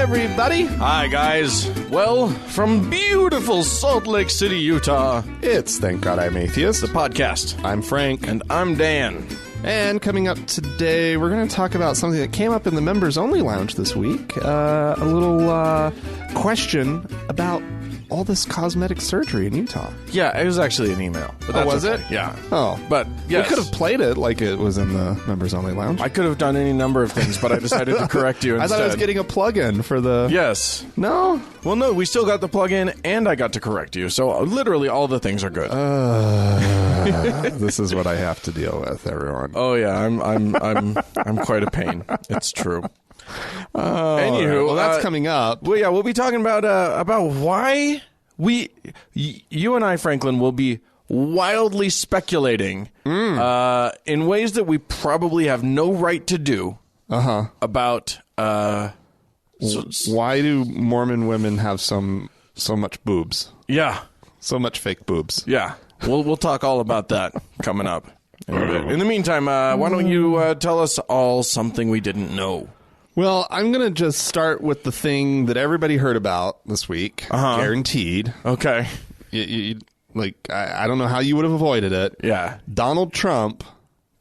everybody. Hi, guys. Well, from beautiful Salt Lake City, Utah, It's Thank God I'm Atheist. the podcast. I'm Frank. And I'm Dan. And coming up today, we're going to talk about something that came up in the Members Only Lounge this week. A little question about all this cosmetic surgery in Utah. Yeah, it was actually an email. But that's was okay. it? Yeah. Oh. But, yes. We could have played it like it was in the Members Only Lounge. I could have done any number of things, but I decided to correct you I instead. thought I was getting a plug-in for the... Yes. No? Well, no, we still got the plug-in, and I got to correct you. So literally all the things are good. This is what I have to deal with, everyone. Oh yeah, I'm quite a pain. It's true. Anywho, well, that's coming up. Well, yeah, we'll be talking about why you and I, Franklin, will be wildly speculating in ways that we probably have no right to do about. Why do Mormon women have so much boobs? Yeah, So much fake boobs. yeah. We'll talk all about that coming up in a bit. In the meantime, why don't you tell us all something we didn't know? Well, I'm going to just start with the thing that everybody heard about this week. Guaranteed. Okay. I don't know how you would have avoided it. Yeah. Donald Trump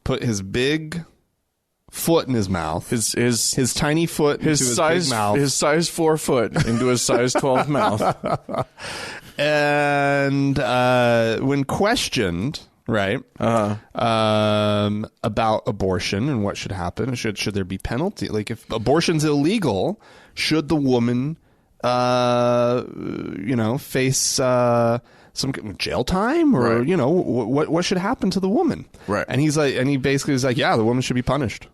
put his big foot in his mouth. His tiny foot into his size big mouth. His size 4 foot into his size 12 mouth. And when questioned, right, about abortion and what should happen, should there be penalty? Like, if abortion's illegal, should the woman, face some jail time, or Right. what should happen to the woman? Right. And he basically is like, yeah, the woman should be punished.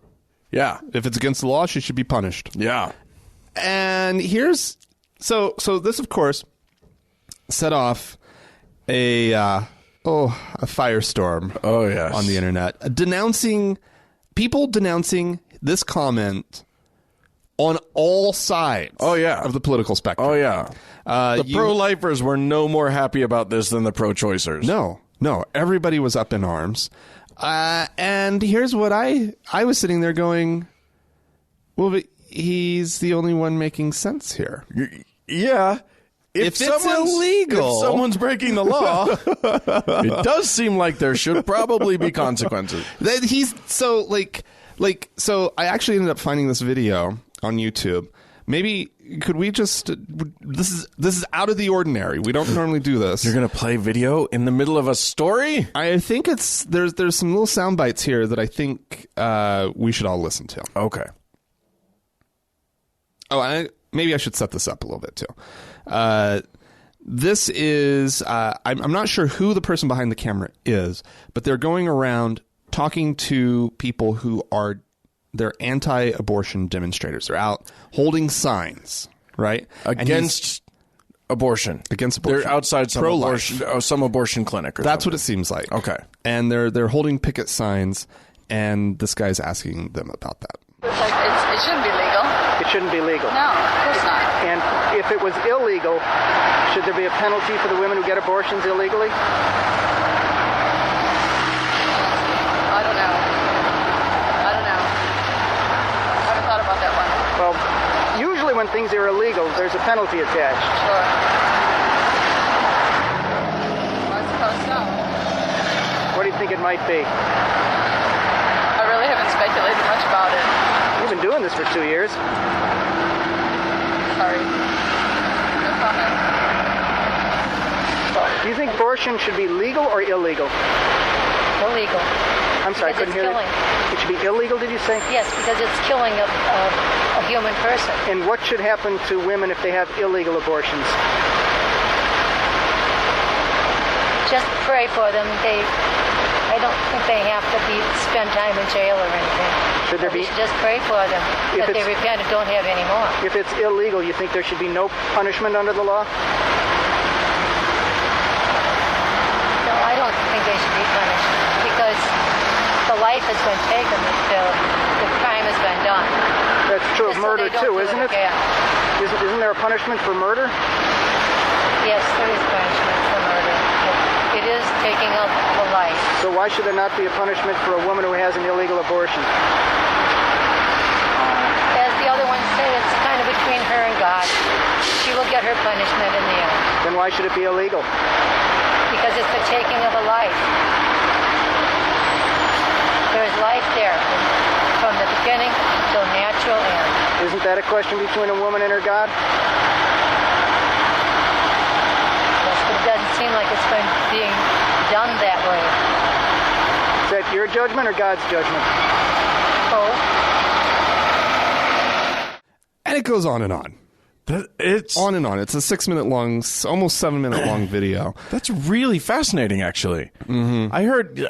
Yeah. If it's against the law, she should be punished. Yeah. And here's so this, of course, set off a firestorm. Oh, yes. On the internet, people denouncing this comment on all sides. Oh, yeah. Of the political spectrum. Oh, yeah. The pro-lifers were no more happy about this than the pro-choicers. No, everybody was up in arms. And here's what I was sitting there going, well, but he's the only one making sense here. Yeah. If it's illegal. If someone's breaking the law, it does seem like there should probably be consequences. So I actually ended up finding this video on YouTube. Maybe could we just this is out of the ordinary. We don't normally do this. You're going to play video in the middle of a story? I think there's some little sound bites here that I think we should all listen to. Okay. Oh, maybe I should set this up a little bit too. This is I'm not sure who the person behind the camera is, but they're going around talking to people who they're anti-abortion demonstrators. They're out holding signs, right? Against abortion. Against abortion. They're outside some abortion clinic. That's what it seems like. Okay. And they're holding picket signs, and this guy's asking them about that. It shouldn't be legal. It shouldn't be legal. No, of course not. And if it was illegal, should there be a penalty for the women who get abortions illegally? I don't know. I haven't thought about that one. Well, usually when things are illegal, there's a penalty attached. Sure. I suppose so. What do you think it might be? I really haven't speculated much about it. You've been doing this for 2 years. Sorry. No comment. Do you think abortion should be legal or illegal? Illegal. I'm sorry, I couldn't hear killing. that. It should be illegal, did you say? Yes, because it's killing a human person. And what should happen to women if they have illegal abortions? Just pray for them. I don't think they have to spend time in jail or anything. Should there be? We should just pray for them that they repent and don't have any more. If it's illegal, you think there should be no punishment under the law? No, I don't think they should be punished because the life has been taken, the crime has been done. That's true of Just so murder they don't too, do isn't it? again. Isn't there a punishment for murder? Yes, there is punishment for murder. It is taking up the life. So why should there not be a punishment for a woman who has an illegal abortion? As the other one said, it's kind of between her and God. will get her punishment in the end. Then why should it be illegal? Because it's the taking of a life. There's life there from the beginning till natural end. Isn't that a question between a woman and her God? Yes, but it doesn't seem like it's been being done that way. Is that your judgment or God's judgment? Oh, And it goes on and on. It's On and on. It's a 6-minute long, almost 7-minute long video. That's really fascinating, actually. Mm-hmm.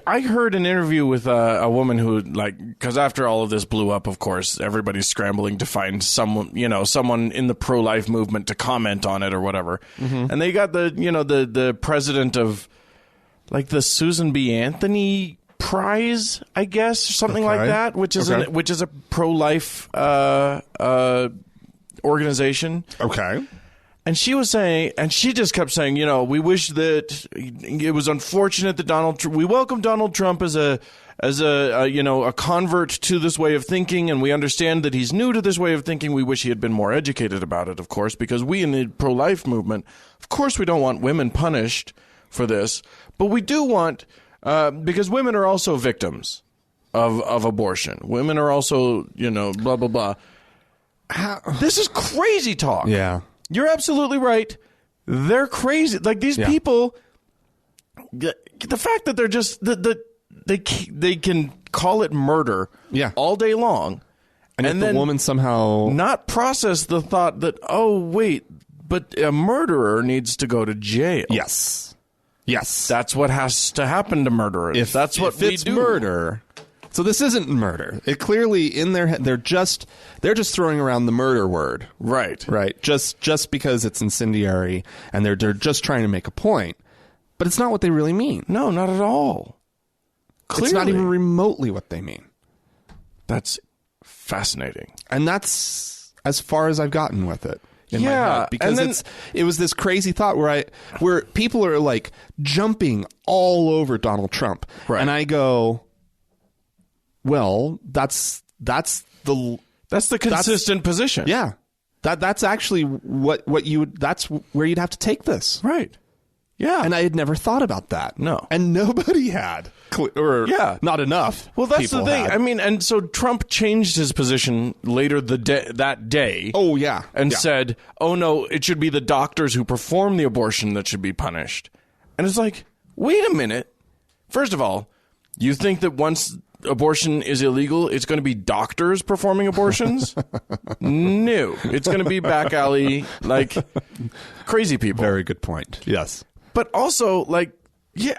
I heard an interview with a woman who, like, because after all of this blew up, of course, everybody's scrambling to find someone in the pro-life movement to comment on it or whatever. Mm-hmm. And they got the president of, like, the Susan B. Anthony Prize, I guess, or something like that, which is a pro-life organization. Okay. And she was saying, and she just kept saying, we wish that it was unfortunate that we welcome Donald Trump as a convert to this way of thinking, and we understand that he's new to this way of thinking. We wish he had been more educated about it, of course, because we in the pro-life movement, of course, we don't want women punished for this, but we do want, because women are also victims of abortion. Women are also, blah, blah, blah. This is crazy talk. Yeah. You're absolutely right. They're crazy. Like, these people, the fact that they're just, they can call it murder all day long. And then the woman somehow not process the thought that, oh, wait, but a murderer needs to go to jail. Yes. That's what has to happen to murderers. If that's what it's we do. Murder. So this isn't murder. It clearly in their head they're just throwing around the murder word. Right. Just because it's incendiary and they're just trying to make a point. But it's not what they really mean. No, not at all. Clearly. It's not even remotely what they mean. That's fascinating. And that's as far as I've gotten with it. In my Yeah, head, because it was this crazy thought where people are like jumping all over Donald Trump. Right. And I go, well, that's the consistent position. Yeah. That's actually that's where you'd have to take this. Right. Yeah. And I had never thought about that. No. And nobody had. Not enough. Well, that's the thing. Had. I mean, and so Trump changed his position later that day. Oh, yeah. And said, oh, no, it should be the doctors who perform the abortion that should be punished. And it's like, wait a minute. First of all, you think that once abortion is illegal, it's going to be doctors performing abortions? No. It's going to be back alley, like, crazy people. Very good point. Yes. But also, like, you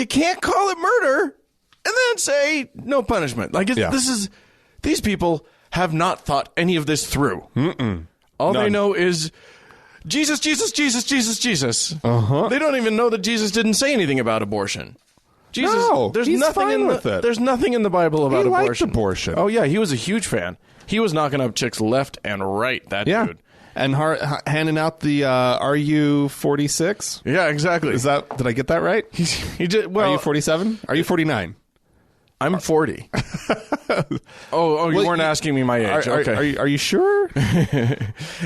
can't call it murder and then say no punishment. Like, these people have not thought any of this through. All they know is Jesus, Jesus, Jesus, Jesus, Jesus. They don't even know that Jesus didn't say anything about abortion. Jesus, there's nothing in the Bible about abortion. He liked abortion. Oh yeah, he was a huge fan. He was knocking up chicks left and right. That dude. And handing out the "Are you 46?" Yeah, exactly. Did I get that right? He did. Well, are you 47? Are you 49? I'm 40. Oh, you weren't asking me my age. Okay. Are you sure?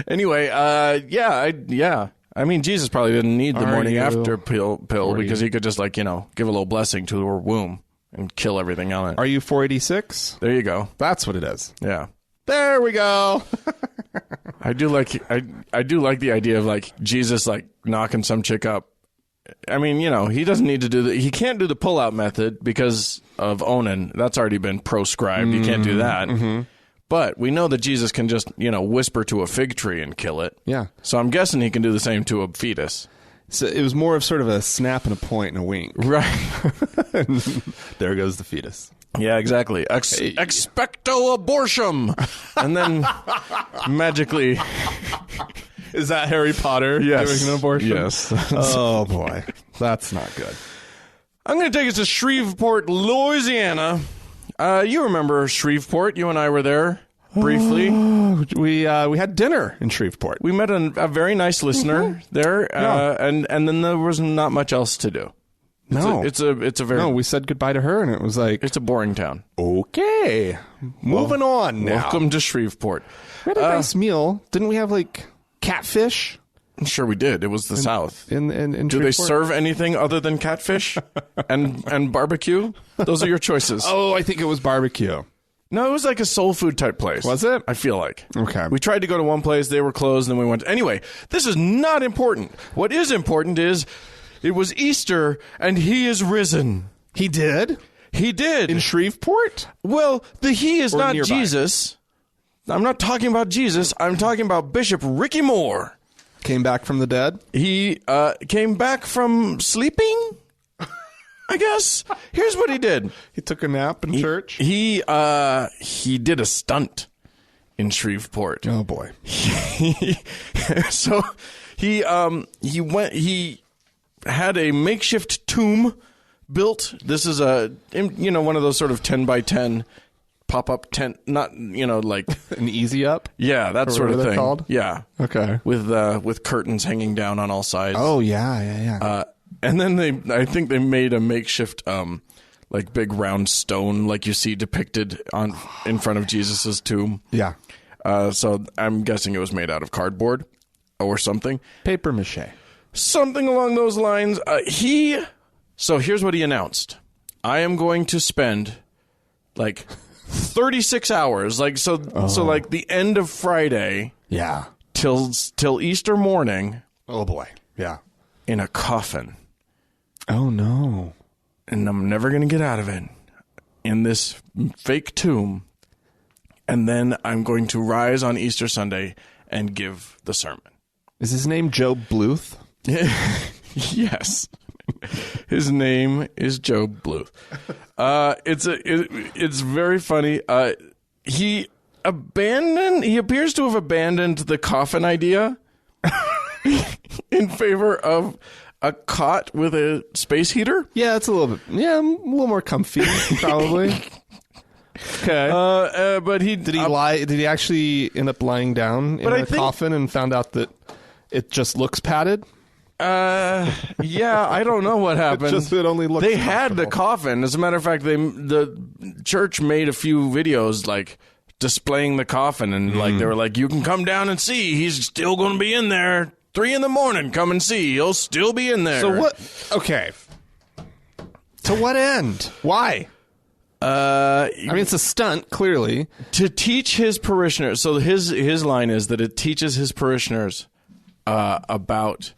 Anyway, yeah. I mean, Jesus probably didn't need the morning after pill because he could just give a little blessing to her womb and kill everything on it. Are you 486? There you go. That's what it is. Yeah. There we go. I do like the idea of Jesus knocking some chick up. I mean, he doesn't need to he can't do the pull-out method because of Onan. That's already been proscribed. You can't do that. Mm-hmm. But we know that Jesus can just, whisper to a fig tree and kill it. Yeah. So I'm guessing he can do the same to a fetus. So it was more of sort of a snap and a point and a wink. Right. There goes the fetus. Yeah, exactly. Expecto abortum. And then magically... Is that Harry Potter doing an abortion? Yes. Oh, boy. That's not good. I'm going to take us to Shreveport, Louisiana. You remember Shreveport. You and I were there briefly. We had dinner in Shreveport. We met a very nice listener there, and then there was not much else to do. It's a very... No, we said goodbye to her, and it was like... It's a boring town. Okay. Moving on now. Welcome to Shreveport. We had a nice meal. Didn't we have, catfish. I'm sure we did. It was the South. In Do they Shreveport? serve anything other than catfish and barbecue? Those are your choices. Oh, I think it was barbecue. No, it was like a soul food type place. Was it? I feel like. Okay. We tried to go to one place. They were closed. And then we went. Anyway, this is not important. What is important is it was Easter and he is risen. He did? He did. In Shreveport? Well, the he is Or not nearby? Jesus. I'm not talking about Jesus. I'm talking about Bishop Ricky Moore. Came back from the dead? He came back from sleeping, I guess. Here's what he did. He took a nap in church? He did a stunt in Shreveport. Oh, boy. So he had a makeshift tomb built. This is one of those sort of 10 by 10 pop-up tent, not like An easy up? yeah, that Or sort of whatever thing. they're called? Yeah, Okay. with curtains hanging down on all sides. Oh, yeah. And then I think they made a makeshift like big round stone like you see depicted in front of Jesus's tomb. Yeah. So I'm guessing it was made out of cardboard or something. Paper mache. Something along those lines. So here's what he announced. I am going to spend like 36 hours, so like the end of Friday Yeah. till Easter morning Oh, boy. Yeah. in a coffin. Oh, no. And I'm never going to get out of it in this fake tomb. And then I'm going to rise on Easter Sunday and give the sermon. Is his name Joe Bluth? Yes. His name is Joe Bluth. It's very funny. He appears to have abandoned the coffin idea in favor of a cot with a space heater. Yeah, it's a little more comfy, probably. Okay. But Did he lie? Did he actually end up lying down in a coffin and found out that it just looks padded? Yeah, I don't know what happened. It only looks They had the comfortable. coffin. As a matter of fact, the church made a few videos like displaying the coffin, and like they were like, "You can come down and see. He's still going to be in there. 3 a.m. Come and see. He'll still be in there." So what? Okay. To what end? Why? I mean, it's a stunt, clearly. To teach his parishioners. So his line is that it teaches his parishioners about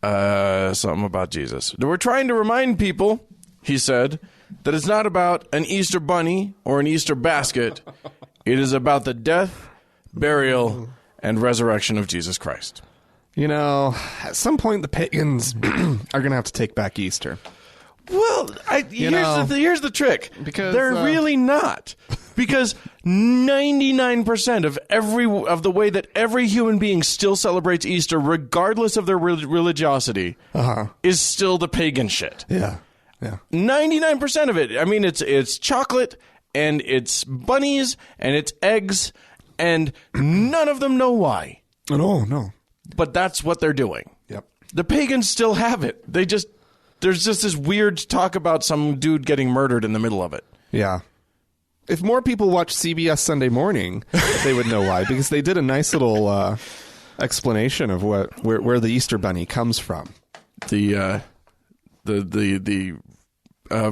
something about Jesus. We're trying to remind people, he said, that it's not about an Easter bunny or an Easter basket. It is about the death, burial, and resurrection of Jesus Christ. You know, at some point, the pagans are going to have to take back Easter. Well, here's the trick. Because, they're really not. Because 99% of the way that every human being still celebrates Easter, regardless of their religiosity, is still the pagan shit. Yeah. 99% of it. I mean, it's chocolate and it's bunnies and it's eggs, and none of them know why. No. But that's what they're doing. Yep. The pagans still have it. There's just this weird talk about some dude getting murdered in the middle of it. Yeah. If more people watch CBS Sunday Morning, they would know why, because they did a nice little explanation of where the Easter Bunny comes from. The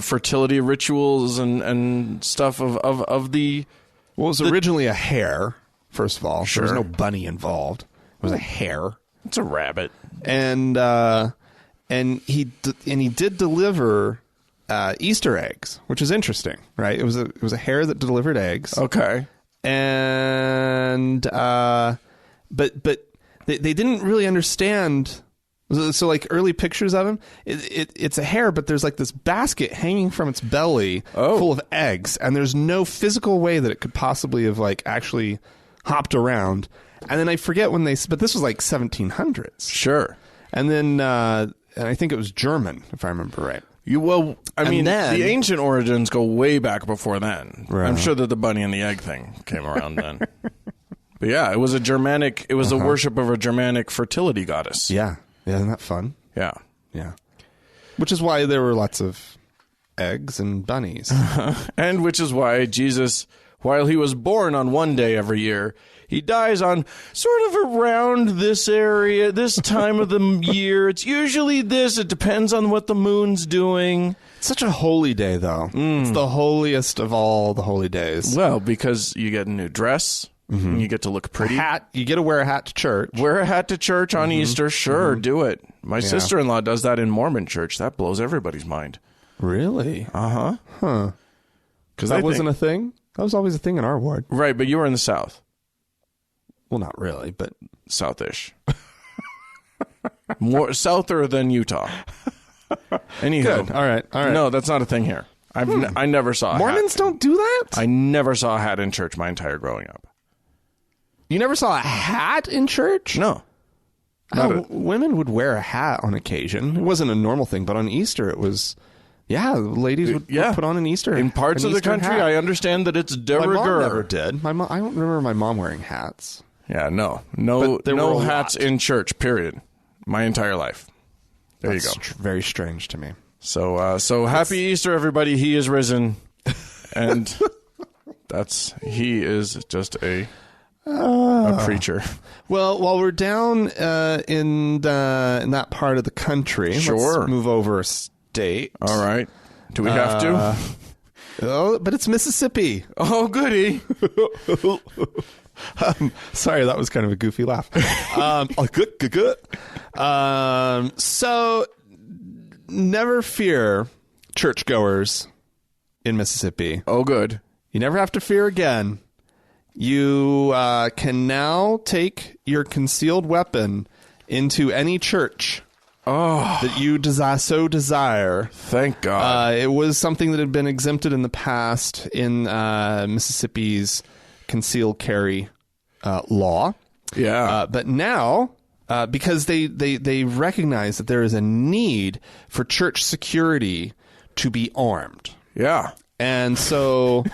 fertility rituals and stuff of the. Well, it was originally a hare. First of all, Sure. there was no bunny involved. It was a hare, It's a rabbit. and he did deliver Easter eggs, which is interesting, right? It was a hare that delivered eggs. Okay. And but they didn't really understand. So like early pictures of him, it's a hare, but there's like this basket hanging from its belly full of eggs, and there's no physical way that it could possibly have like actually hopped around. And then I forget when but this was like 1700s. Sure. And then and I think it was German, if I remember right. I mean, then- the ancient origins go way back before then. Right. I'm sure that the bunny and the egg thing came around then. But yeah, it was the worship of a Germanic fertility goddess. Yeah, isn't that fun? Yeah. Yeah. Which is why there were lots of eggs and bunnies. And which is why Jesus while he was born on one day every year, he dies on sort of around this area, this time of the year. It's usually this. It depends on what the moon's doing. Such a holy day, though. It's the holiest of all the holy days. Well, because you get a new dress, and you get to look pretty. Hat. You get to wear a hat to church. Wear a hat to church on Easter. Sure, do it. My sister-in-law does that in Mormon church. That blows everybody's mind. Really? Uh-huh. Huh. Because that wasn't a thing? That was always a thing in our ward. Right, but you were in the South. Well, not really, but... Southish. More souther than Utah. Anywho. Good. All right. No, that's not a thing here. I never saw a Mormons hat. don't do that? I never saw a hat in church my entire growing up. You never saw a hat in church? No. Women would wear a hat on occasion. It wasn't a normal thing, but on Easter it was... Yeah, ladies would put on an Easter hat. In parts of the country, hat. I understand that it's de My mom rigueur. never did. I don't remember my mom wearing hats. Yeah, no But there were a hats lot. in church, period. My entire life. There That's you go. Very strange to me. So happy Easter, everybody. He is risen. And he is just a preacher. Well, while we're down in that part of the country, Sure. let's move over a state. All right. Do we have to? Oh, but it's Mississippi. Oh, goody. Sorry, that was kind of a goofy laugh. So, never fear, churchgoers in Mississippi. Oh, good. You never have to fear again. You can now take your concealed weapon into any church that you desire. Thank God. It was something that had been exempted in the past in Mississippi's concealed carry law. Yeah. But now, because they recognize that there is a need for church security to be armed. Yeah. And so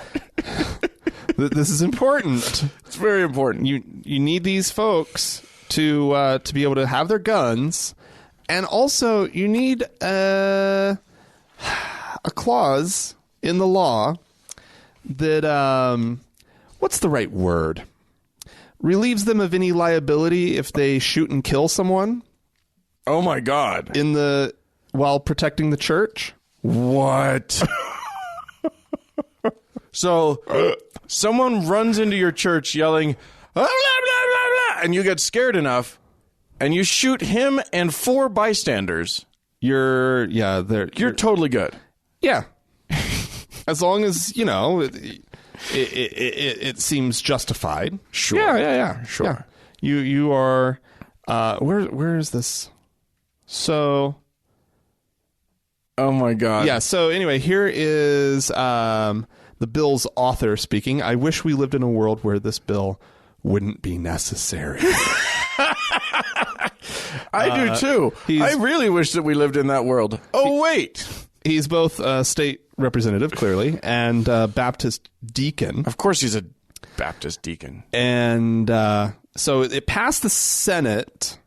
this is important. It's very important. You need these folks to be able to have their guns, and also you need a clause in the law that what's the right word? Relieves them of any liability if they shoot and kill someone Oh, my God. while protecting the church. What? So, someone runs into your church yelling, blah, blah, blah, blah, and you get scared enough, and you shoot him and 4 bystanders. You're Totally good. Yeah. As long as, it seems justified. Sure. Yeah. Sure. Yeah. You are where is this? So Oh, my God. yeah, so anyway, here is the bill's author speaking. I wish we lived in a world where this bill wouldn't be necessary. I do, too. I really wish that we lived in that world. Oh, wait. He's both a state representative, clearly, and Baptist deacon. Of course he's a Baptist deacon. And so it passed the Senate.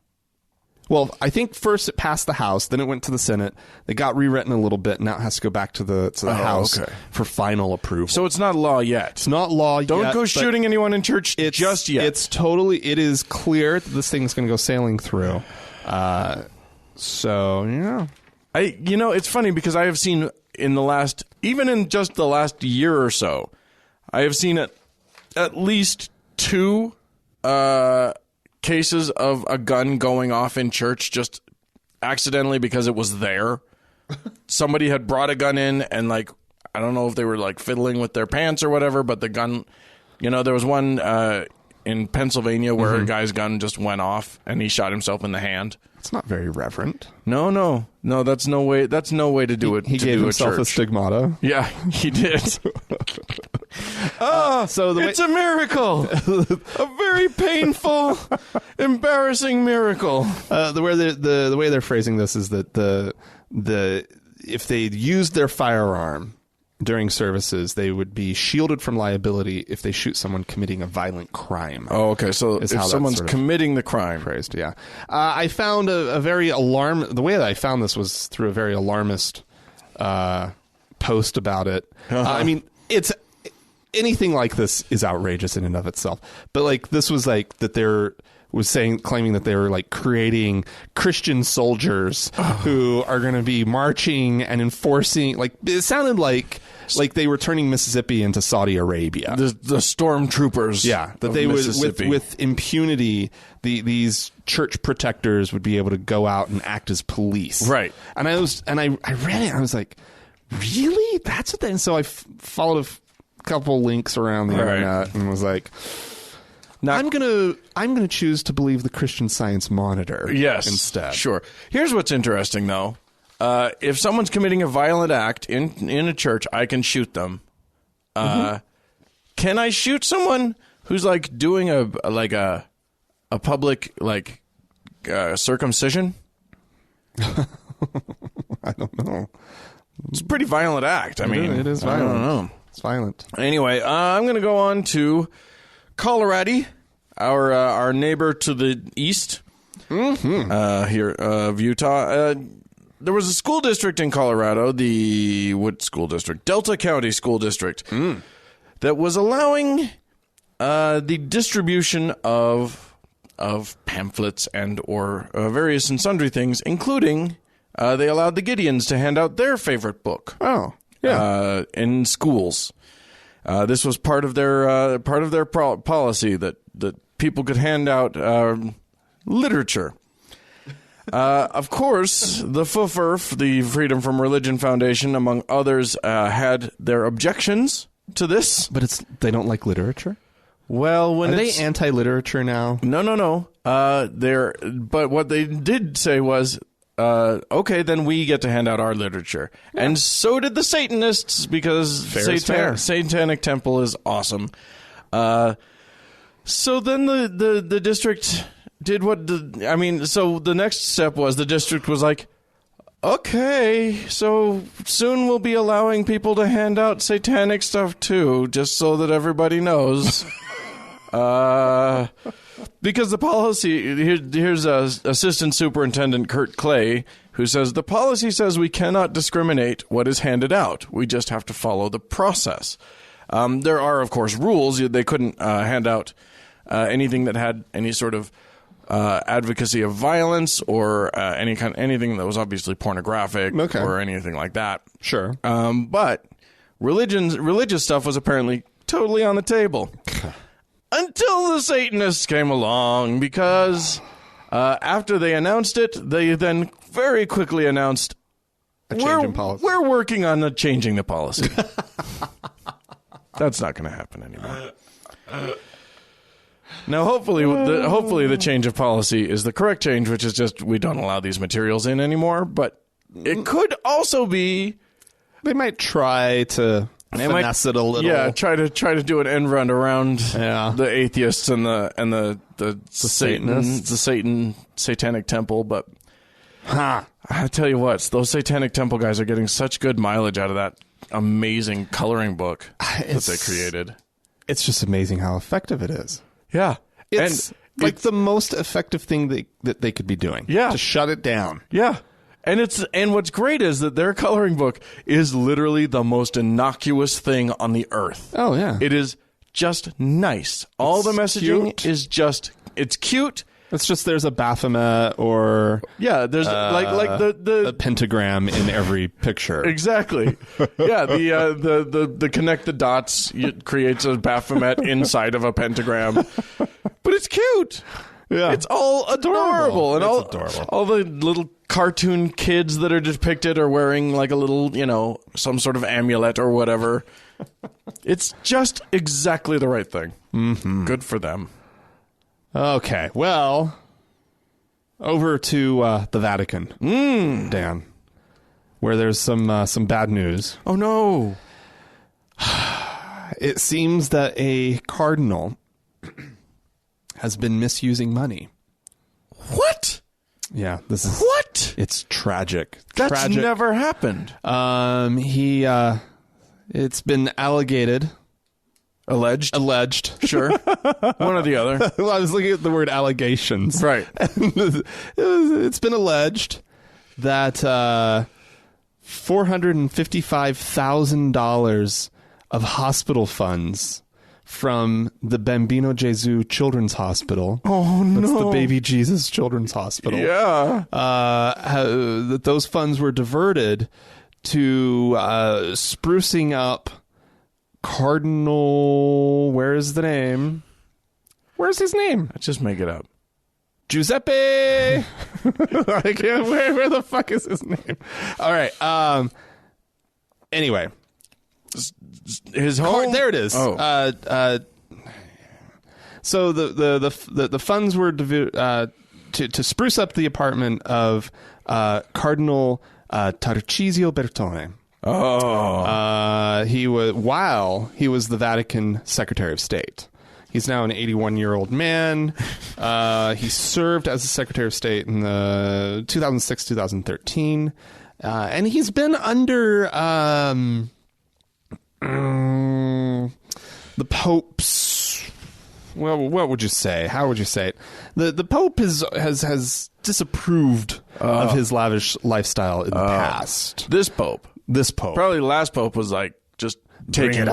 Well, I think first it passed the House, then it went to the Senate. It got rewritten a little bit, and now it has to go back to the House for final approval. So it's not law yet. It's not law yet. Don't go shooting anyone in church just yet. It is clear that this thing's going to go sailing through. So, yeah. It's funny because I have seen even in just the last year or so, I have seen at least 2 cases of a gun going off in church just accidentally because it was there. Somebody had brought a gun in and I don't know if they were fiddling with their pants or whatever, but the gun, there was one in Pennsylvania where a guy's gun just went off and he shot himself in the hand. It's not very reverent. No, that's no way to do it. He gave himself a stigmata. Yeah, he did. It's a miracle. A very painful, embarrassing miracle. The way they're phrasing this is that if they used their firearm during services, they would be shielded from liability if they shoot someone committing a violent crime. Oh, okay. So if someone's committing the crime. Phrased, yeah. I found a very the way that I found this was through a very alarmist post about it. I mean, anything like this is outrageous in and of itself. But like this was like that they're claiming that they were like creating Christian soldiers who are going to be marching and enforcing. Like it sounded like they were turning Mississippi into Saudi Arabia. The stormtroopers. Yeah, that they would with impunity. These church protectors would be able to go out and act as police. Right. And I read it. I was like, really? That's what they. And so I followed a couple links around the internet and was like. Now, I'm gonna choose to believe the Christian Science Monitor. Yes, instead. Sure. Here's what's interesting, though. If someone's committing a violent act in a church, I can shoot them. Can I shoot someone who's like doing a public like circumcision? I don't know. It's a pretty violent act. I mean, it is violent. I don't know. It's violent. Anyway, I'm going to go on to Colorado, our neighbor to the east here of Utah. There was a school district in Colorado, what school district? Delta County School District, that was allowing the distribution of pamphlets and or various and sundry things, including they allowed the Gideons to hand out their favorite book. Oh, yeah, in schools. This was part of their policy that people could hand out literature. Of course, the FFRF, the Freedom from Religion Foundation, among others, had their objections to this. But they don't like literature? Well, are they anti-literature now? No. But what they did say was, okay, then we get to hand out our literature. Yeah. And so did the Satanists, because Satanic Temple is awesome. So then the district did so the next step was the district was like, okay, so soon we'll be allowing people to hand out satanic stuff too, just so that everybody knows. Because the policy, here's Assistant Superintendent Kurt Clay, who says, the policy says we cannot discriminate what is handed out. We just have to follow the process. There are, of course, rules. They couldn't hand out anything that had any sort of advocacy of violence or anything that was obviously pornographic or anything like that. Sure. But religious stuff was apparently totally on the table. Until the Satanists came along, because after they announced it, they then very quickly announced, a change in policy. We're working on changing the policy. That's not going to happen anymore. Now, hopefully the change of policy is the correct change, which is just we don't allow these materials in anymore. But it could also be they might try to finesse it a little. Yeah, try to do an end run around the atheists and the Satanists, the Satanic Temple. But I tell you what, those Satanic Temple guys are getting such good mileage out of that amazing coloring book that they created. It's just amazing how effective it is. Yeah. It's like the most effective thing that they could be doing. Yeah. To shut it down. Yeah. And what's great is that their coloring book is literally the most innocuous thing on the earth. Oh, yeah. It is just nice. All the messaging is just, it's cute. It's just there's a Baphomet or there's like the pentagram in every picture. Exactly. Yeah, the connect the dots creates a Baphomet inside of a pentagram. But it's cute. Yeah. It's all adorable. And all the little cartoon kids that are depicted are wearing like a little, some sort of amulet or whatever. It's just exactly the right thing. Mm-hmm. Good for them. Okay, well, over to the Vatican, Dan, where there's some bad news. Oh, no. It seems that a cardinal has been misusing money. What? Yeah, this is... What? It's tragic. That's never happened. It's been alleged. Sure. One or the other. Well, I was looking at the word allegations. Right. It's been alleged that $455,000 of hospital funds from the Bambino Gesù Children's Hospital. Oh, no. That's the Baby Jesus Children's Hospital. Yeah. That those funds were diverted to sprucing up Cardinal... Where's the name? Where's his name? Let's just make it up. Giuseppe. I can't, where the fuck is his name? All right. Anyway, His home. there it is. Oh. So the funds were to spruce up the apartment of Cardinal Tarcisio Bertone. Oh. He was the Vatican Secretary of State. He's now an 81-year-old man. He served as the Secretary of State in the 2006-2013. And he's been under the Pope's... Well, what would you say? How would you say it? The Pope has disapproved of his lavish lifestyle in the past. This Pope. Probably the last Pope was like, just taking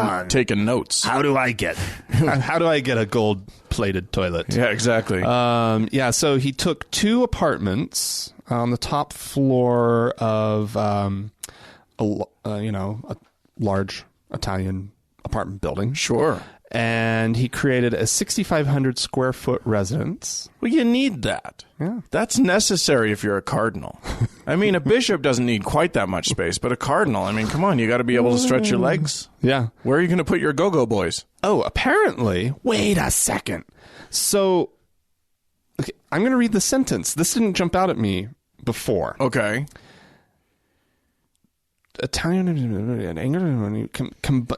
notes. How do I get a gold-plated toilet? Yeah, exactly. So he took 2 apartments on the top floor of a large Italian apartment building. Sure. And he created a 6,500 square foot residence. Well, you need that. Yeah. That's necessary if you're a cardinal. I mean, a bishop doesn't need quite that much space, but a cardinal, I mean, come on, you got to be able to stretch your legs. Yeah. Where are you going to put your go-go boys? Oh, apparently. Wait a second. So, okay, I'm going to read the sentence. This didn't jump out at me before. Okay.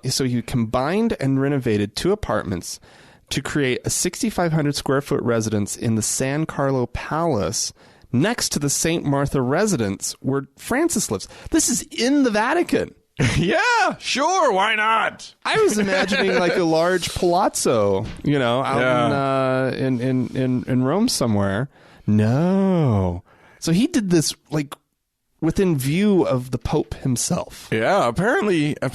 So you combined and renovated 2 apartments to create a 6,500 square foot residence in the San Carlo Palace next to the St. Martha residence where Francis lives. This is in the Vatican. Yeah, sure. Why not? I was imagining like a large palazzo, out in Rome somewhere. No. So he did this like within view of the Pope himself. Yeah, apparently. How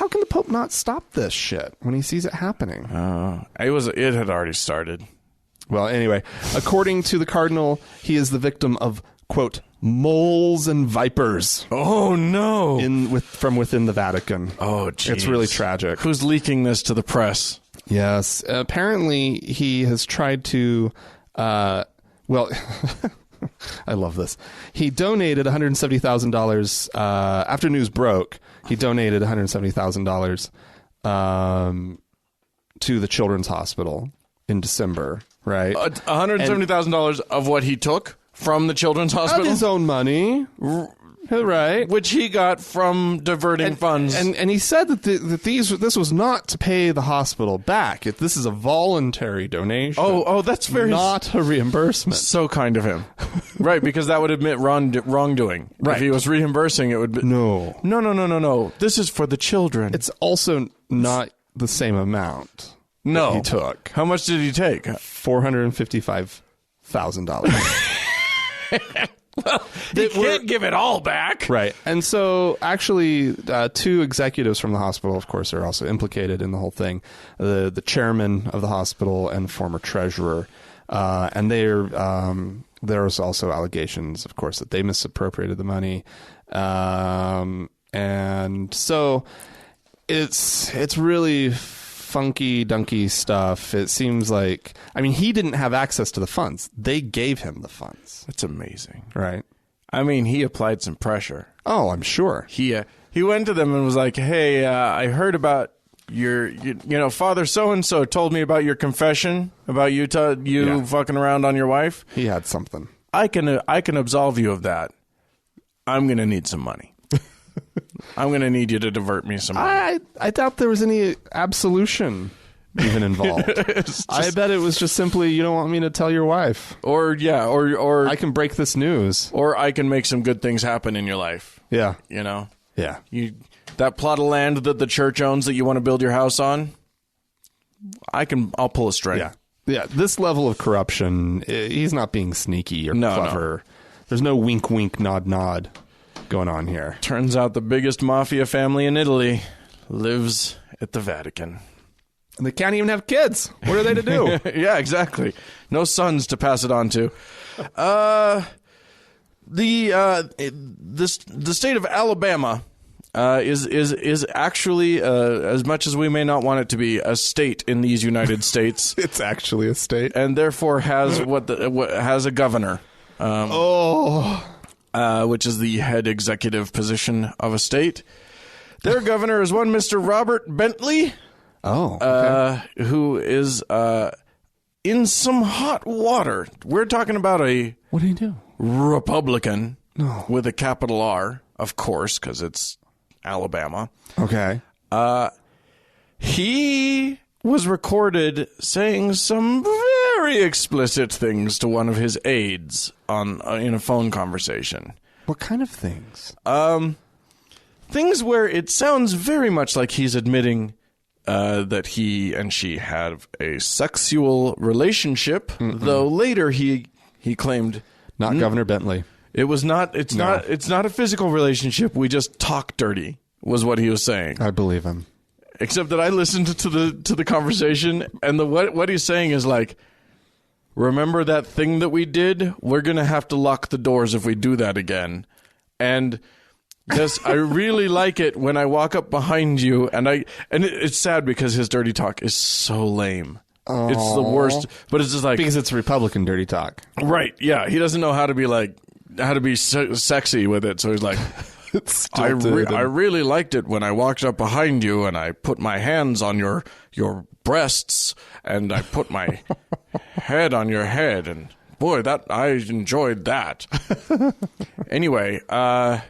can the Pope not stop this shit when he sees it happening? It had already started. Well, anyway, according to the Cardinal, he is the victim of, quote, moles and vipers. Oh, no. From within the Vatican. Oh, jeez. It's really tragic. Who's leaking this to the press? Yes. Apparently, he has tried to, I love this. He donated $170,000 after news broke. He donated $170,000 to the Children's Hospital in December, right? $170,000 of what he took from the Children's Hospital? Of his own money, right? Which he got from diverting funds. And he said that this was not to pay the hospital back. This is a voluntary donation. Oh, that's very... Not a reimbursement. So kind of him. Right, because that would admit wrongdoing. Right. If he was reimbursing, it would be... No. This is for the children. It's also not the same amount that he took. How much did he take? $455,000. Well, he can't give it all back. Right. And so actually 2 executives from the hospital, of course, are also implicated in the whole thing. The chairman of the hospital and former treasurer. And there's also allegations, of course, that they misappropriated the money. And so it's really funky dunky stuff. It seems like, I mean, he didn't have access to the funds. They gave him the funds. That's amazing. Right. I mean, he applied some pressure. Oh, I'm sure. He went to them and was like, hey, I heard about your Father so-and-so told me about your confession, about you fucking around on your wife. He had something. I can absolve you of that. I'm going to need some money. I'm going to need you to divert me some money. I doubt there was any absolution even involved. I bet it was just simply, you don't want me to tell your wife. Or I can break this news. Or I can make some good things happen in your life. Yeah. Yeah. That plot of land that the church owns that you want to build your house on, I'll pull a string. Yeah. Yeah. This level of corruption, he's not being sneaky or clever. No. There's no wink, wink, nod, nod going on here. Turns out the biggest mafia family in Italy lives at the Vatican. And they can't even have kids. What are they to do? Yeah, exactly. No sons to pass it on to. The state of Alabama is actually, as much as we may not want it to be, a state in these United States. It's actually a state, and therefore has has a governor. Which is the head executive position of a state. Their governor is one Mr. Robert Bentley. Oh, okay. Who is in some hot water. We're talking about a What do you do? Republican with a capital R, of course, because it's Alabama. Okay. He was recorded saying some very explicit things to one of his aides in a phone conversation. What kind of things? Things where it sounds very much like he's admitting that he and she have a sexual relationship, though later he claimed Not Governor Bentley. it was not. It's not a physical relationship. We just talk dirty, was what he was saying. I believe him. Except that I listened to the conversation, and what he's saying is like, remember that thing that we did? We're gonna have to lock the doors if we do that again. And yes, I really like it when I walk up behind you, and it's sad because his dirty talk is so lame. Aww. It's the worst, but it's just like because it's Republican dirty talk, right? Yeah, he doesn't know how to be sexy with it, so he's like. I really liked it when I walked up behind you and I put my hands on your breasts and I put my head on your head, and boy, that I enjoyed that. Anyway, so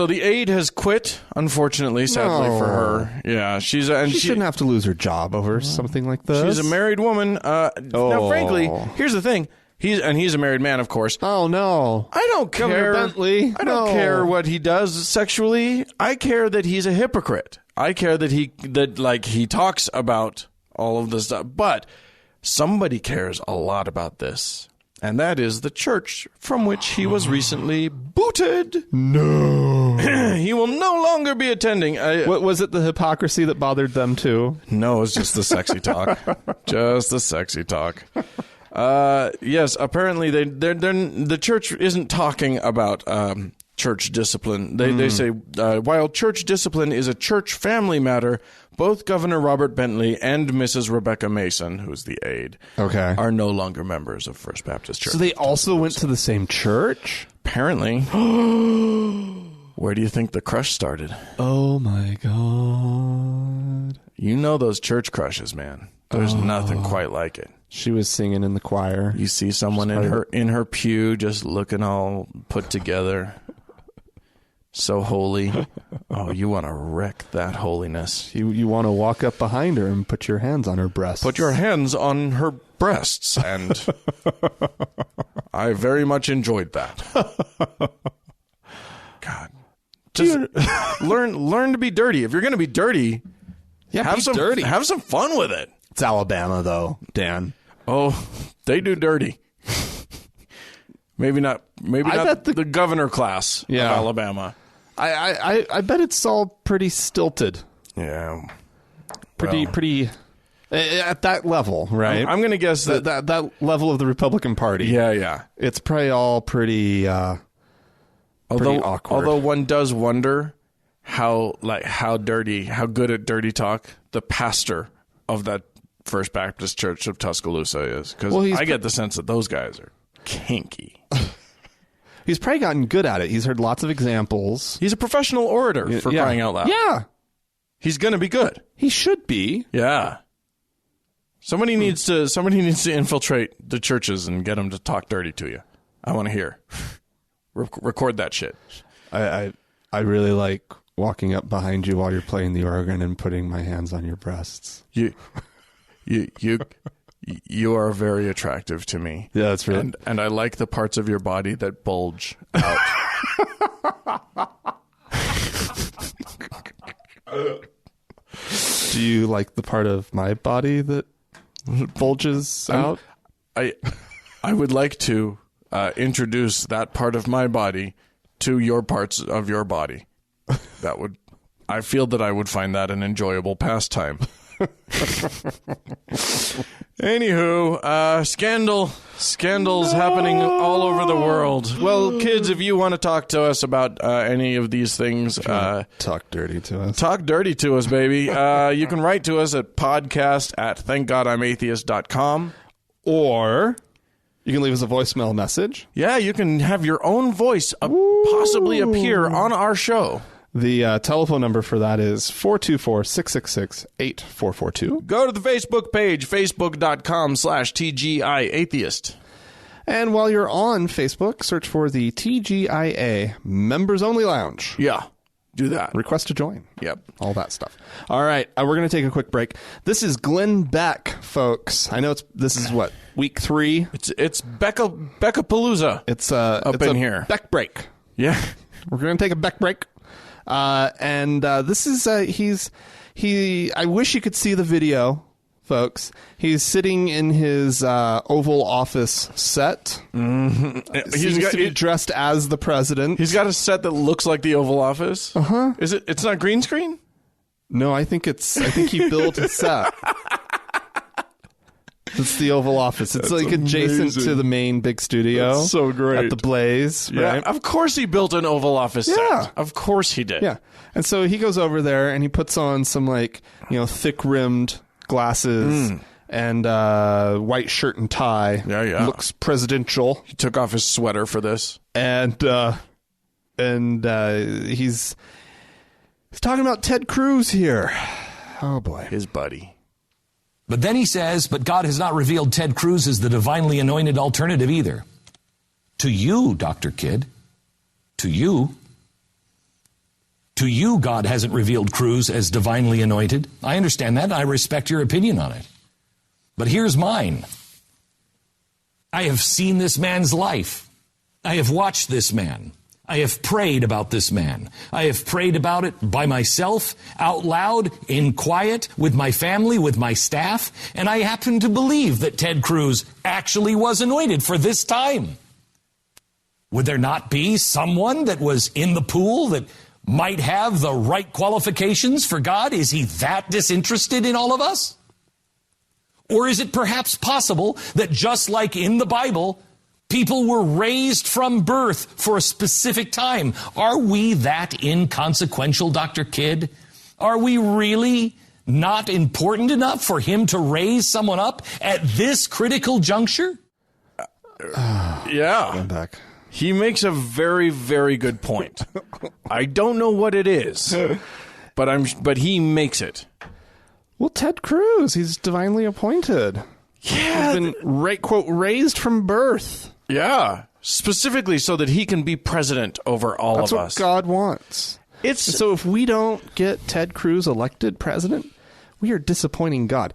the aide has quit, unfortunately, sadly for her. Yeah, she shouldn't have to lose her job over something like this. She's a married woman. Now, frankly, here's the thing. He's a married man, of course. Oh no! I don't care. Governor Bentley. I don't care what he does sexually. I care that he's a hypocrite. I care that he talks about all of this stuff. But somebody cares a lot about this, and that is the church from which he was recently booted. No, he will no longer be attending. What was it? The hypocrisy that bothered them too? No, it's just the sexy talk. Just the sexy talk. Yes, apparently the church isn't talking about church discipline. They say while church discipline is a church family matter, both Governor Robert Bentley and Mrs. Rebecca Mason, who's the aide, are no longer members of First Baptist Church. So they also went to the same church? Apparently. Where do you think the crush started? Oh my God. You know those church crushes, man. There's nothing quite like it. She was singing in the choir. You see someone in her pew just looking all put together. So holy. Oh, you want to wreck that holiness. You want to walk up behind her and put your hands on her breasts. Put your hands on her breasts, and I very much enjoyed that. God. Just learn to be dirty. If you're going to be dirty, have some fun with it. It's Alabama, though, Dan. Oh, they do dirty. Maybe not the governor class of Alabama. I bet it's all pretty stilted. Yeah. Pretty at that level, right? I'm going to guess that level of the Republican Party. Yeah. It's probably all pretty awkward. Although one does wonder how good at dirty talk the pastor of that First Baptist Church of Tuscaloosa is, because I get the sense that those guys are kinky. He's probably gotten good at it. He's heard lots of examples. He's a professional orator, for crying out loud. Yeah. He's going to be good. He should be. Yeah. Somebody needs to infiltrate the churches and get them to talk dirty to you. I want to hear. Record that shit. I really like walking up behind you while you're playing the organ and putting my hands on your breasts. You are very attractive to me. Yeah, that's right. And I like the parts of your body that bulge out. Do you like the part of my body that bulges out? I would like to introduce that part of my body to your parts of your body. I feel that I would find that an enjoyable pastime. Anywho, scandals happening all over the world. Well, kids, if you want to talk to us about any of these things, talk dirty to us. Talk dirty to us, baby. You can write to us at podcast@thankgodimatheist.com. Or you can leave us a voicemail message. Yeah, you can have your own voice possibly appear on our show. The telephone number for that is 424-666-8442. Go to the Facebook page, facebook.com/TGIAtheist. And while you're on Facebook, search for the TGIA Members Only Lounge. Yeah, do that. Request to join. Yep. All that stuff. All right, we're going to take a quick break. This is Glenn Beck, folks. I know this is what, week 3? It's Beckapalooza. It's up in here. Beck break. Yeah. We're going to take a Beck break. And this is I wish you could see the video, folks. He's sitting in his Oval Office set. Mm-hmm. He's dressed as the president. He's got a set that looks like the Oval Office. Uh-huh. Is it? It's not green screen? No, I think he built a set. It's the Oval Office. It's like adjacent amazing. to the main big studio. That's so great. At the Blaze, Yeah, right? of course he built an Oval Office Yeah. set. Of course he did. Yeah. And so he goes over there and he puts on some thick-rimmed glasses and white shirt and tie. Yeah, yeah. Looks presidential. He took off his sweater for this. And he's talking about Ted Cruz here. Oh boy. His buddy. But then he says, but God has not revealed Ted Cruz as the divinely anointed alternative either. To you, Dr. Kidd. To you, God hasn't revealed Cruz as divinely anointed. I understand that, and I respect your opinion on it. But here's mine. I have seen this man's life. I have watched this man. I have prayed about this man. I have prayed about it by myself, out loud, in quiet, with my family, with my staff, and I happen to believe that Ted Cruz actually was anointed for this time. Would there not be someone that was in the pool that might have the right qualifications for God? Is he that disinterested in all of us? Or is it perhaps possible that just like in the Bible, people were raised from birth for a specific time? Are we that inconsequential, Dr. Kidd? Are we really not important enough for him to raise someone up at this critical juncture? Yeah. I'm back. He makes a very, very good point. I don't know what it is, but he makes it. Well, Ted Cruz, he's divinely appointed. Yeah. He's been, quote, raised from birth. Yeah. Specifically so that he can be president over all That's of what us. God wants. So if we don't get Ted Cruz elected president, we are disappointing God.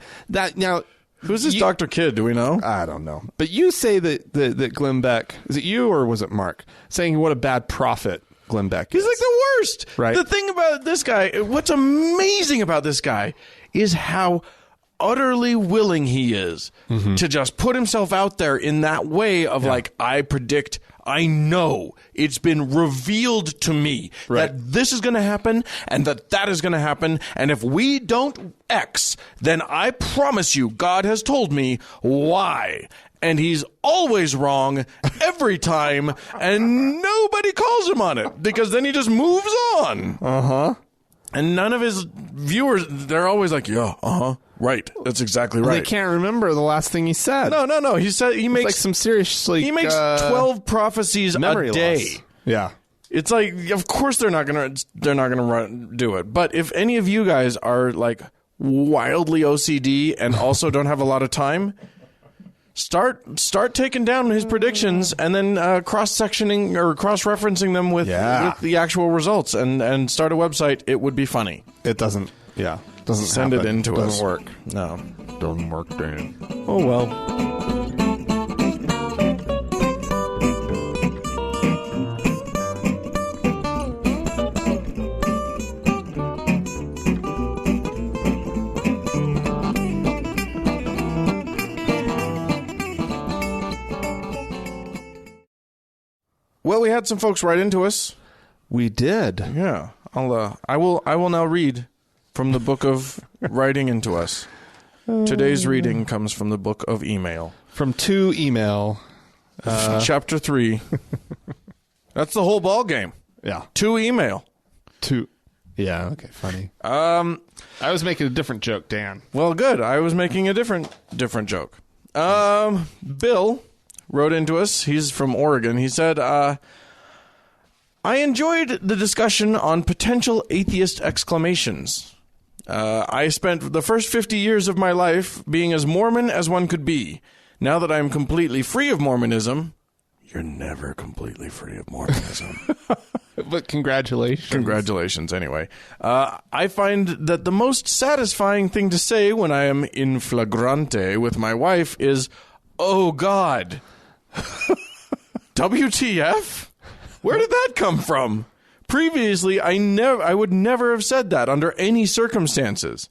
Who's this Dr. Kidd? Do we know? I don't know. But you say that Glenn Beck, is it you or was it Mark, saying what a bad prophet Glenn Beck is? He's like the worst. Right. The thing about this guy, what's amazing about this guy is how utterly willing he is to just put himself out there in that way of I predict, I know it's been revealed to me that this is going to happen and that is going to happen. And if we don't X, then I promise you, God has told me Y. And he's always wrong every time. And nobody calls him on it because then he just moves on. Uh-huh. And none of his viewers, they're always like, yeah, right. That's exactly right. They can't remember the last thing he said. No. He said he makes like some seriously. He makes 12 prophecies a day. Loss. Yeah. It's like, of course they're not gonna do it. But if any of you guys are like wildly OCD and also don't have a lot of time, start taking down his predictions and then cross-sectioning or cross-referencing them with the actual results and start a website. It would be funny. It doesn't. Yeah. Doesn't send happen. it in to us. Doesn't work. No. Doesn't work, Dan. Oh well. Well, we had some folks write into us. We did. Yeah. I will now read from the book of writing into us. Today's reading comes from the book of email. From 2 email. Chapter 3. That's the whole ball game. Yeah. 2 email. 2. Yeah, okay, funny. I was making a different joke, Dan. Well, good. I was making a different joke. Bill wrote into us. He's from Oregon. He said, I enjoyed the discussion on potential atheist exclamations. I spent the first 50 years of my life being as Mormon as one could be. Now that I'm completely free of Mormonism, you're never completely free of Mormonism. But congratulations. Congratulations, anyway. I find that the most satisfying thing to say when I am in flagrante with my wife is, "Oh, God." WTF? Where did that come from? Previously, I would never have said that under any circumstances.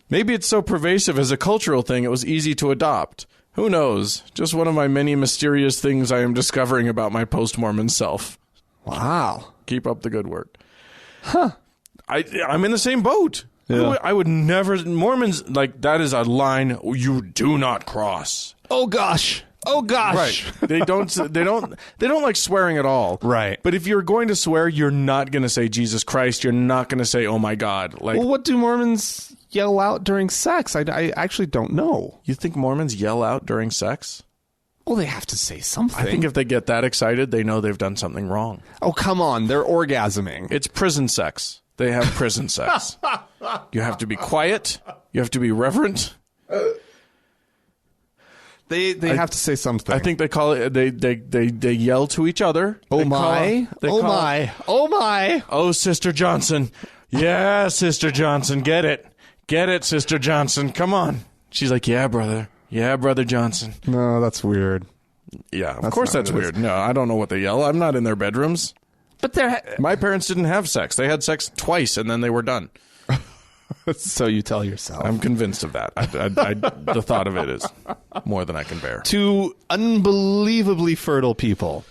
Maybe it's so pervasive as a cultural thing it was easy to adopt. Who knows? Just one of my many mysterious things I am discovering about my post-Mormon self. Wow. Keep up the good work. Huh. I'm in the same boat. Yeah. I would never... Mormons, like, that is a line you do not cross. Oh, gosh. Oh, gosh. Right. They don't like swearing at all. Right. But if you're going to swear, you're not going to say Jesus Christ. You're not going to say, oh, my God. Like, Well, what do Mormons yell out during sex? I actually don't know. you think Mormons yell out during sex? Well, they have to say something. I think if they get that excited, they know they've done something wrong. Oh, come on. They're orgasming. It's prison sex. They have prison sex. You have to be quiet. You have to be reverent. They have to say something. I think they call it, they yell to each other. Oh, my. Oh, my. Oh, my. Oh, Sister Johnson. Yeah, Sister Johnson. Get it. Get it, Sister Johnson. Come on. She's like, yeah, brother. Yeah, Brother Johnson. No, that's weird. Yeah, of course that's weird. No, I don't know what they yell. I'm not in their bedrooms. But they're... My parents didn't have sex. They had sex twice, and then they were done. So you tell yourself. I'm convinced of that. The thought of it is more than I can bear. 2 unbelievably fertile people.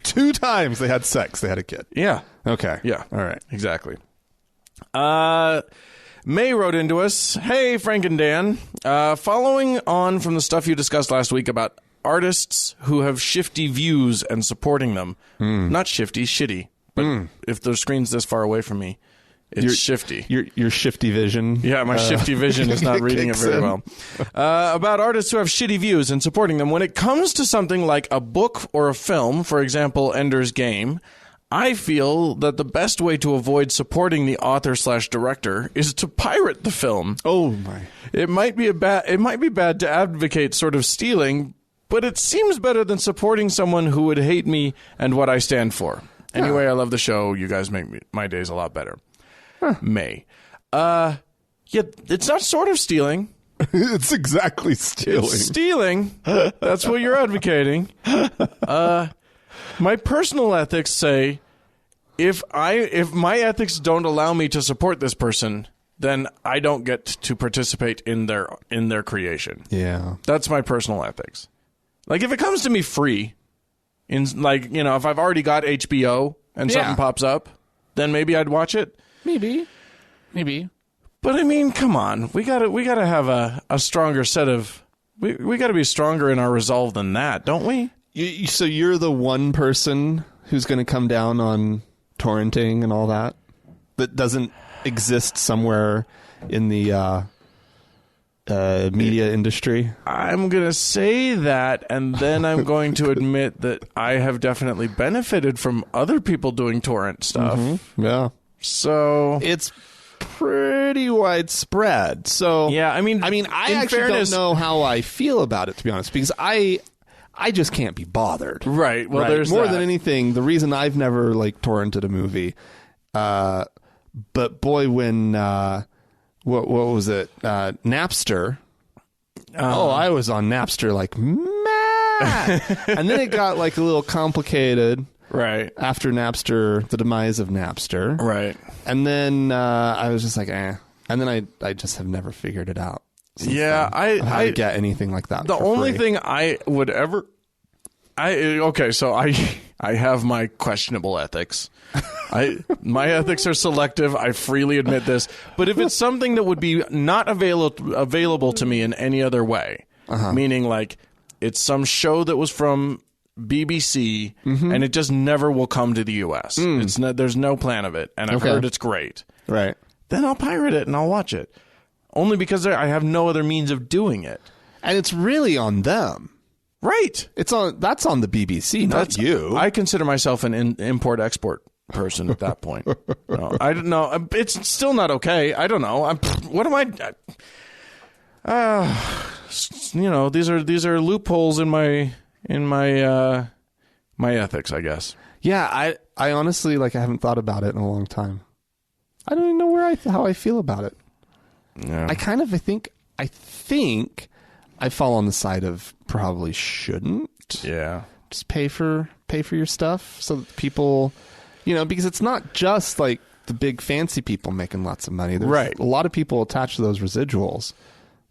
2 times they had sex. They had a kid. Yeah. Okay. Yeah. All right. Exactly. May wrote into us, "Hey, Frank and Dan, following on from the stuff you discussed last week about artists who have shifty views and supporting them. Not shifty, shitty. But if the screen's this far away from me, it's shifty. Your shifty vision. Yeah, my shifty vision is not reading it kicks very in. well. About artists who have shitty views and supporting them. When it comes to something like a book or a film, for example, Ender's Game, I feel that the best way to avoid supporting the author/director is to pirate the film. Oh my! It might be bad to advocate sort of stealing, but it seems better than supporting someone who would hate me and what I stand for. Anyway, I love the show. You guys make my days a lot better. May. Yeah, it's not sort of stealing. It's exactly stealing. It's stealing. That's what you're advocating. My personal ethics say if my ethics don't allow me to support this person, then I don't get to participate in their creation. Yeah. That's my personal ethics. Like if it comes to me free, if I've already got HBO and something pops up, then maybe I'd watch it. Maybe. But I mean, come on. We gotta have a stronger set of we gotta be stronger in our resolve than that, don't we? So you're the one person who's going to come down on torrenting and all that doesn't exist somewhere in the media industry? I'm going to say that, and then I'm going to admit that I have definitely benefited from other people doing torrent stuff. Mm-hmm. Yeah. So it's pretty widespread. So yeah, I mean, I actually don't know how I feel about it, to be honest, because I just can't be bothered. Right. Well, there's more that. than anything, the reason I've never torrented a movie, but boy, when what was it? Napster. I was on Napster like mad, and then it got a little complicated. Right. After Napster, the demise of Napster. Right. And then I was just like, eh. And then I just have never figured it out. Yeah, I get anything like that. The only thing I would ever, so I have my questionable ethics. My ethics are selective. I freely admit this. But if it's something that would be not available to me in any other way, meaning like it's some show that was from BBC and it just never will come to the U.S. There's no plan of it, and I've heard it's great. Right. Then I'll pirate it and I'll watch it. Only because I have no other means of doing it. And it's really on them. Right. That's on the BBC, not you. I consider myself an import-export person at that point. No, I don't know. It's still not okay. I don't know. What am I? These are loopholes in my my ethics, I guess. Yeah, I honestly I haven't thought about it in a long time. I don't even know how I feel about it. Yeah. I think I fall on the side of probably shouldn't. Yeah. Just pay for your stuff so that people, because it's not just like the big fancy people making lots of money. There's right. a lot of people attached to those residuals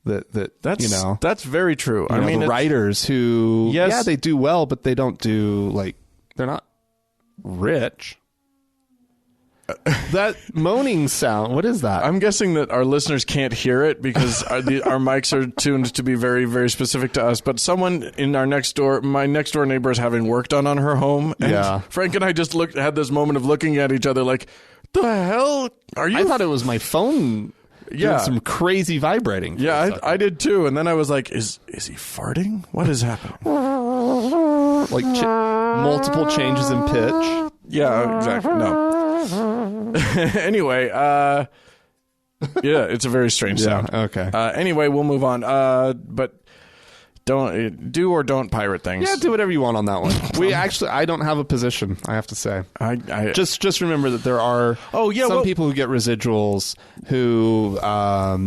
that's very true. I mean, the writers who, yes, they do well, but they don't do they're not rich. That moaning sound, what is that? I'm guessing that our listeners can't hear it because our mics are tuned to be very, very specific to us. But someone in my next door neighbor is having work done on her home. And Frank and I just had this moment of looking at each other like, the hell are you? I thought it was my phone. Doing some crazy vibrating. Yeah, I did too. And then I was like, is he farting? What is happening? Like multiple changes in pitch. Yeah, exactly. No. Anyway, yeah, it's a very strange sound. Okay. Anyway, we'll move on. But do or don't pirate things. Yeah, do whatever you want on that one. I don't have a position, I have to say. I just remember that there are some people who get residuals who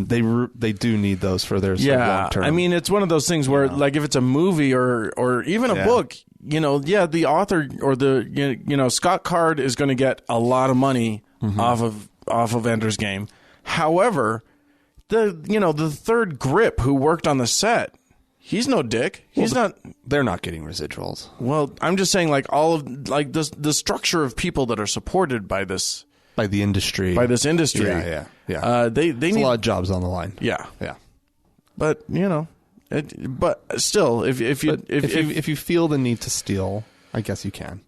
they do need those for their long term. I mean, it's one of those things where like if it's a movie or even a book, the author or the Scott Card is going to get a lot of money off of Ender's Game. However, the third grip who worked on the set, he's no dick. They're not getting residuals. Well, I'm just saying, like all of the structure of people that are supported by this, by the industry, Yeah. They need a lot of jobs on the line. Yeah. But but still, if you feel the need to steal, I guess you can.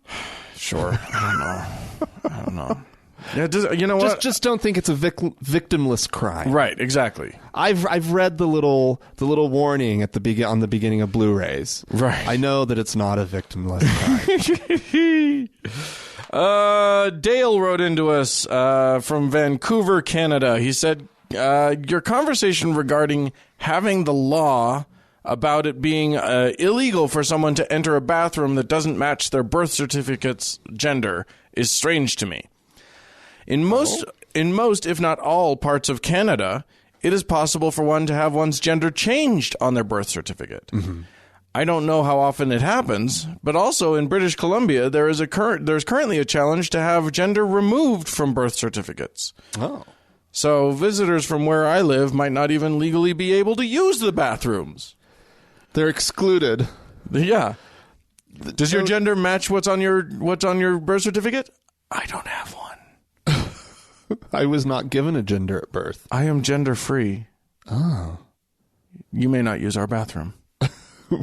Sure. I don't know. Yeah, what? Just don't think it's a victimless crime. Right, exactly. I've read the little warning at on the beginning of Blu-rays. Right. I know that it's not a victimless crime. Dale wrote into us from Vancouver, Canada. He said, your conversation regarding having the law about it being illegal for someone to enter a bathroom that doesn't match their birth certificate's gender is strange to me. In most, if not all, parts of Canada, it is possible for one to have one's gender changed on their birth certificate. Mm-hmm. I don't know how often it happens, but also in British Columbia, there's currently a challenge to have gender removed from birth certificates. Oh. So visitors from where I live might not even legally be able to use the bathrooms. They're excluded. Yeah. Does your gender match what's on your birth certificate? I don't have one. I was not given a gender at birth. I am gender free. Oh. You may not use our bathroom.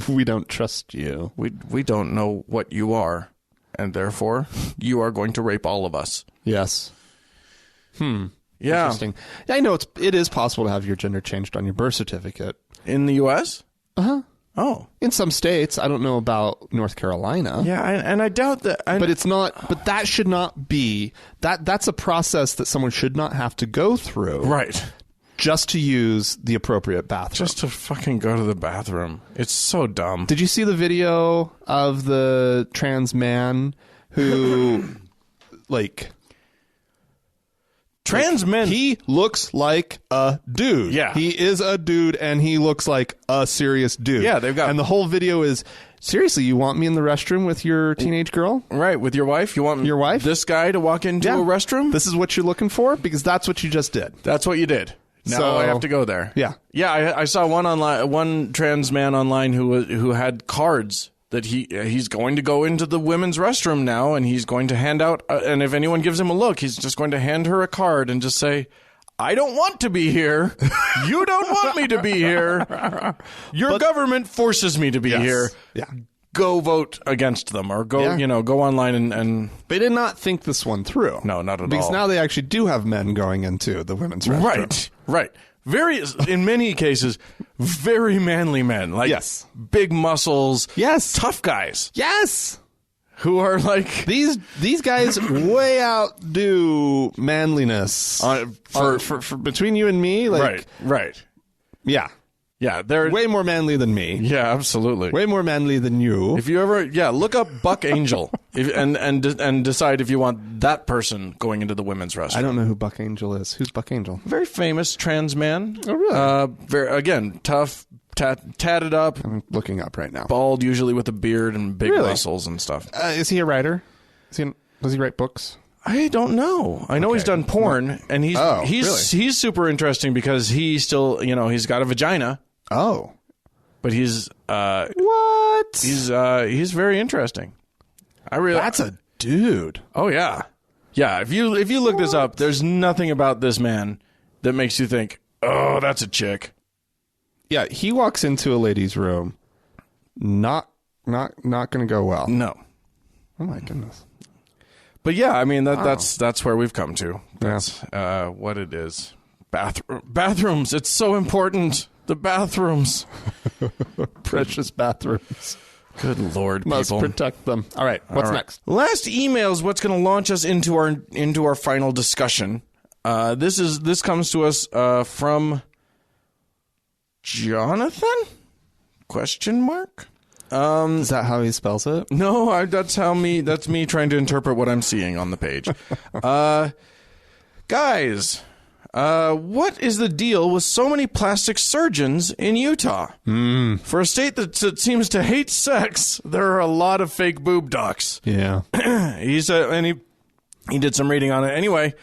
We don't trust you. We don't know what you are, and therefore you are going to rape all of us. Yes. Yeah. Interesting. I know it is possible to have your gender changed on your birth certificate. In the U.S.? Uh-huh. Oh. In some states. I don't know about North Carolina. Yeah, and I doubt that. But it's not. But that should not be. That's a process that someone should not have to go through. Right. Just to use the appropriate bathroom. Just to fucking go to the bathroom. It's so dumb. Did you see the video of the trans man who, trans men. He looks like a dude. Yeah. He is a dude, and he looks like a serious dude. Yeah, they've got... And the whole video is, seriously, you want me in the restroom with your teenage girl? Right, with your wife? You want your wife? This guy to walk into a restroom? This is what you're looking for? Because that's what you just did. That's what you did. Now I have to go there. Yeah. Yeah, I saw one trans man online who had cards that he's going to go into the women's restroom now, and he's going to hand out, and if anyone gives him a look, he's just going to hand her a card and just say, I don't want to be here. You don't want me to be here. Your government forces me to be here. Yeah. Go vote against them, or go, go online and... They did not think this one through. No, not at all. Because now they actually do have men going into the women's restroom. Right. In many cases, very manly men. Like, yes. Big muscles. Yes. Tough guys. Yes. Who are like... These guys way outdo manliness. For between you and me, like... Right. Yeah. Yeah, they're... Way more manly than me. Yeah, absolutely. Way more manly than you. If you ever... Yeah, look up Buck Angel and decide if you want that person going into the women's restroom. I don't know who Buck Angel is. Who's Buck Angel? Very famous trans man. Oh, really? Again, tough, tatted up. I'm looking up right now. Bald, usually with a beard and big muscles and stuff. Is he a writer? Does he write books? I don't know. I know he's done porn, and he's super interesting because he's still, he's got a vagina. Oh. But he's what? He's very interesting. That's a dude. Oh yeah. Yeah, if you look this up, there's nothing about this man that makes you think, "Oh, that's a chick." Yeah, he walks into a lady's room. Not going to go well. No. Oh my goodness. But yeah, I mean that's where we've come to. That's what it is. Bathrooms. It's so important. The bathrooms. Precious bathrooms. Good Lord, must people. protect them. All right, what's next? Last email is what's going to launch us into our final discussion. This comes to us from Jonathan? Question mark? Is that how he spells it? No, that's me trying to interpret what I'm seeing on the page. Guys, what is the deal with so many plastic surgeons in Utah? For a state that seems to hate sex, there are a lot of fake boob docs. Yeah. He said, and he did some reading on it. Anyway,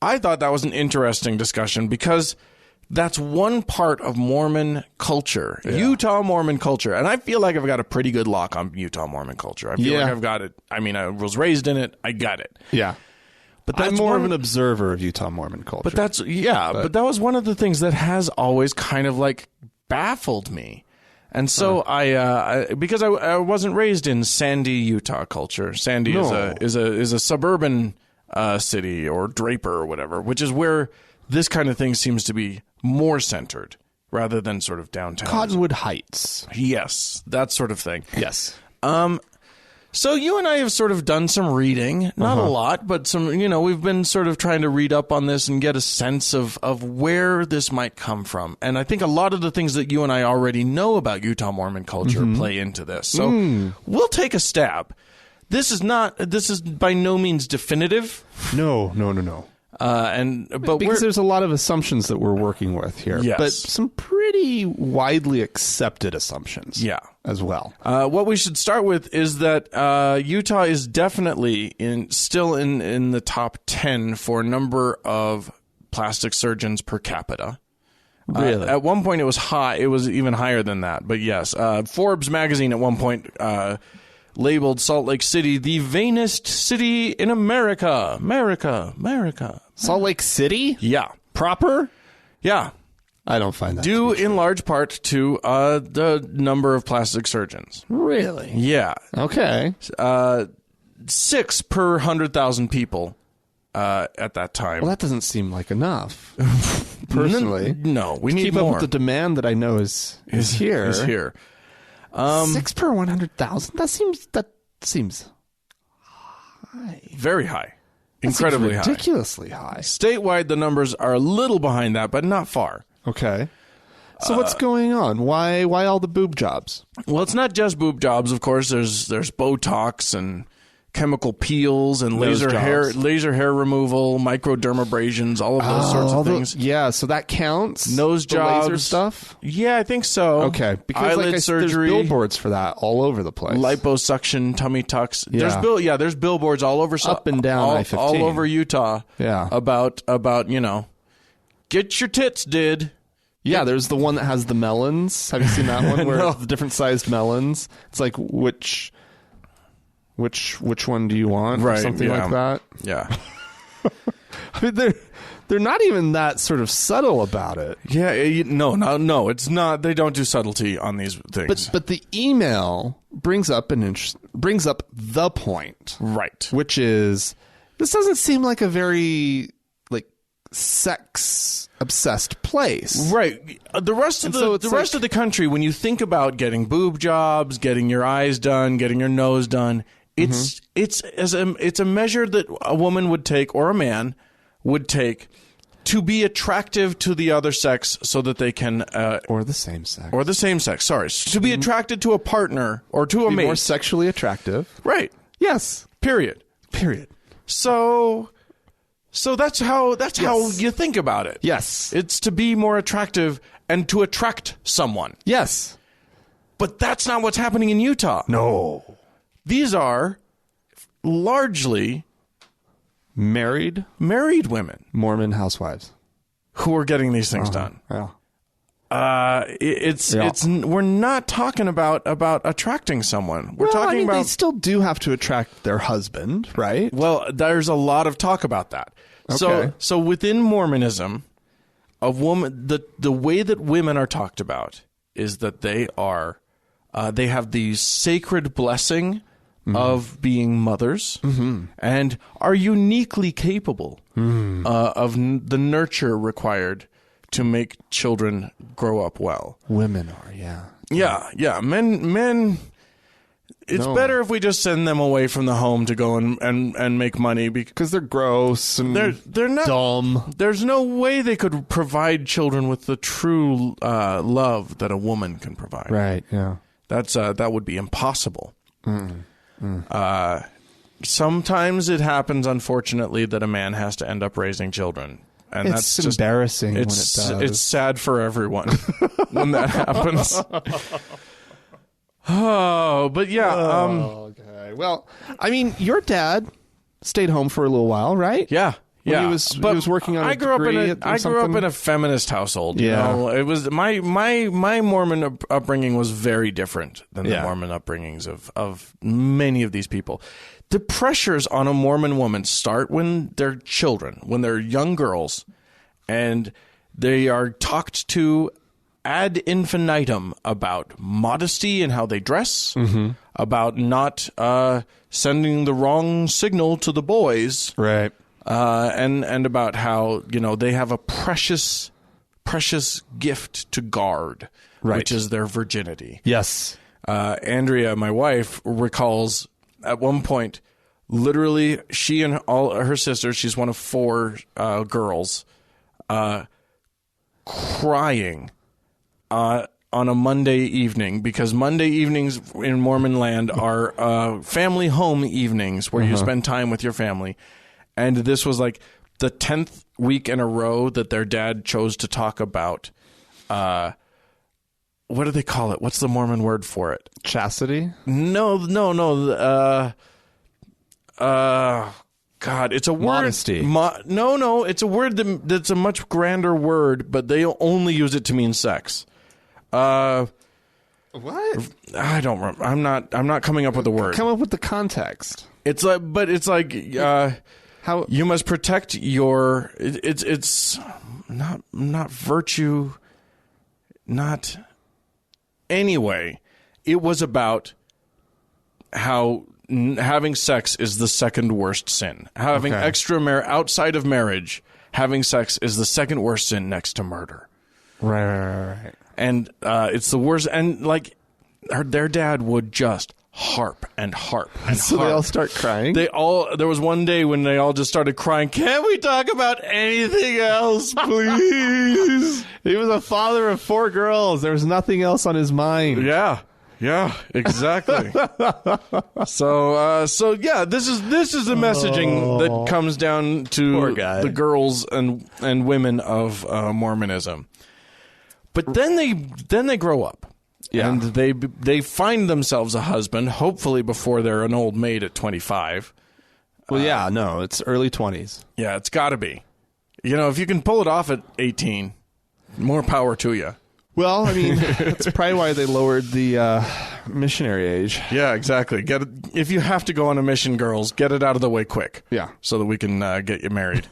I thought that was an interesting discussion because that's one part of Mormon culture, Utah Mormon culture. And I feel like I've got a pretty good lock on Utah Mormon culture. I feel like I've got it. I mean, I was raised in it. I got it. Yeah. But I'm more of an observer of Utah Mormon culture. But but that was one of the things that has always kind of like baffled me. And so because I wasn't raised in Sandy, Utah culture. Sandy is a suburban city, or Draper or whatever, which is where this kind of thing seems to be more centered rather than sort of downtown. Cottonwood Heights. Yes, that sort of thing. Yes. So you and I have sort of done some reading, not a lot, but some, we've been sort of trying to read up on this and get a sense of where this might come from. And I think a lot of the things that you and I already know about Utah Mormon culture play into this. So we'll take a stab. This is by no means definitive. No. Because there's a lot of assumptions that we're working with here. Yes. But some pretty widely accepted assumptions. Yeah. As well. What we should start with is that Utah is definitely still in the top 10 for number of plastic surgeons per capita. Really? At one point it was high. It was even higher than that. But yes, Forbes magazine at one point labeled Salt Lake City the vainest city in America. America. Salt Lake City? Yeah. Proper? Yeah. I don't find that due in large part to the number of plastic surgeons. Really? Yeah. Okay. 6 per 100,000 people at that time. Well, that doesn't seem like enough. Personally, no. We need keep more. up with the demand that I know is here. 6 per 100,000. That seems high. Very high. Incredibly high. Ridiculously high. Statewide, the numbers are a little behind that, but not far. Okay. So what's going on? Why all the boob jobs? Well, it's not just boob jobs, of course. There's Botox and chemical peels and laser hair removal, microdermabrasions, all of those sorts of things. Yeah, so that counts. Nose jobs, laser stuff. Yeah, I think so. Okay, because eyelid surgery, there's billboards for that all over the place. Liposuction, tummy tucks. Yeah. There's billboards all over, up and down I-15, all over Utah. Yeah, about get your tits did. Yeah, there's the one that has the melons. Have you seen that one where No. it's the different sized melons? It's like which one do you want? Or Right, something yeah. like that. Yeah. I mean, they're not even that sort of subtle about it. Yeah, no, it's not. They don't do subtlety on these things. But the email brings up the point, right. which is this doesn't seem like a very like sex obsessed place, Right. The rest of so the it's rest like- of the country, when you think about getting boob jobs, getting your eyes done, getting your nose done, it's a measure that a woman would take or a man would take to be attractive to the other sex so that they can or the same sex, or the same sex, sorry, to be attracted to a partner or to a be mate. more sexually attractive. Right. Yes. Period. So that's how Yes. you think about it. Yes. It's to be more attractive and to attract someone. Yes. But that's not what's happening in Utah. No. These are largely Married married women Mormon housewives. who are getting these things done. Yeah. It's Yeah. we're not talking about attracting someone. We're Well, talking I mean, about they still do have to attract their husband, right? well, there's a lot of talk about that. Okay. So within Mormonism, a woman the way that women are talked about is that they have the sacred blessing of being mothers and are uniquely capable of the nurture required to make children grow up well. Women are, yeah. Yeah. Men. It's No. better if we just send them away from the home to go and make money Because they're gross and they're not dumb. There's no way they could provide children with the true love that a woman can provide. Right, yeah. That would be impossible. Sometimes it happens, unfortunately, that a man has to end up raising children, and It's that's just embarrassing when it it's does. it's sad for everyone when that happens. Oh, but yeah, Okay. Well, I mean, your dad stayed home for a little while, right? yeah. When Yeah, he was working on a I grew up in degree a or I grew up something? in a feminist household. You Yeah. know? It was my Mormon upbringing was very different than the Yeah. Mormon upbringings of many of these people. The pressures on a Mormon woman start when they're children, when they're young girls, and they are talked to ad infinitum about modesty and how they dress, about not sending the wrong signal to the boys. Right. And about how they have a precious gift to guard, Right. which is their virginity. Yes. Andrea, my wife, recalls at one point, literally, she and all her sisters, she's one of four girls, crying on a Monday evening, because Monday evenings in Mormon land are family home evenings where you spend time with your family. And this was like the 10th week in a row that their dad chose to talk about, what do they call it? What's the Mormon word for it? Chastity? No. God, it's a word. Modesty. No. It's a word that's a much grander word, but they only use it to mean sex. What? I don't remember. I'm not coming up with a word. Come up with the context. It's like, How? you must protect your. It's not virtue. Not. Anyway, it was about how having sex is the second worst sin. Having Okay. outside of marriage, having sex is the second worst sin next to murder. Right. And it's the worst. And like, their dad would just harp and harp and So harp. they all start crying? There was one day when they all just started crying. Can't we talk about anything else, please? He was a father of 4 girls. There was nothing else on his mind. Yeah, exactly. So yeah, this is the messaging that comes down Poor to guy. the girls and women of Mormonism. But then they grow up. Yeah. And they find themselves a husband, hopefully before they're an old maid at 25. Well, yeah, no, it's early 20s. Yeah, it's got to be. If you can pull it off at 18, More power to you. Well, I mean, that's probably why they lowered the missionary age. Yeah, exactly. If you have to go on a mission, girls, get it out of the way quick. Yeah. So that we can get you married.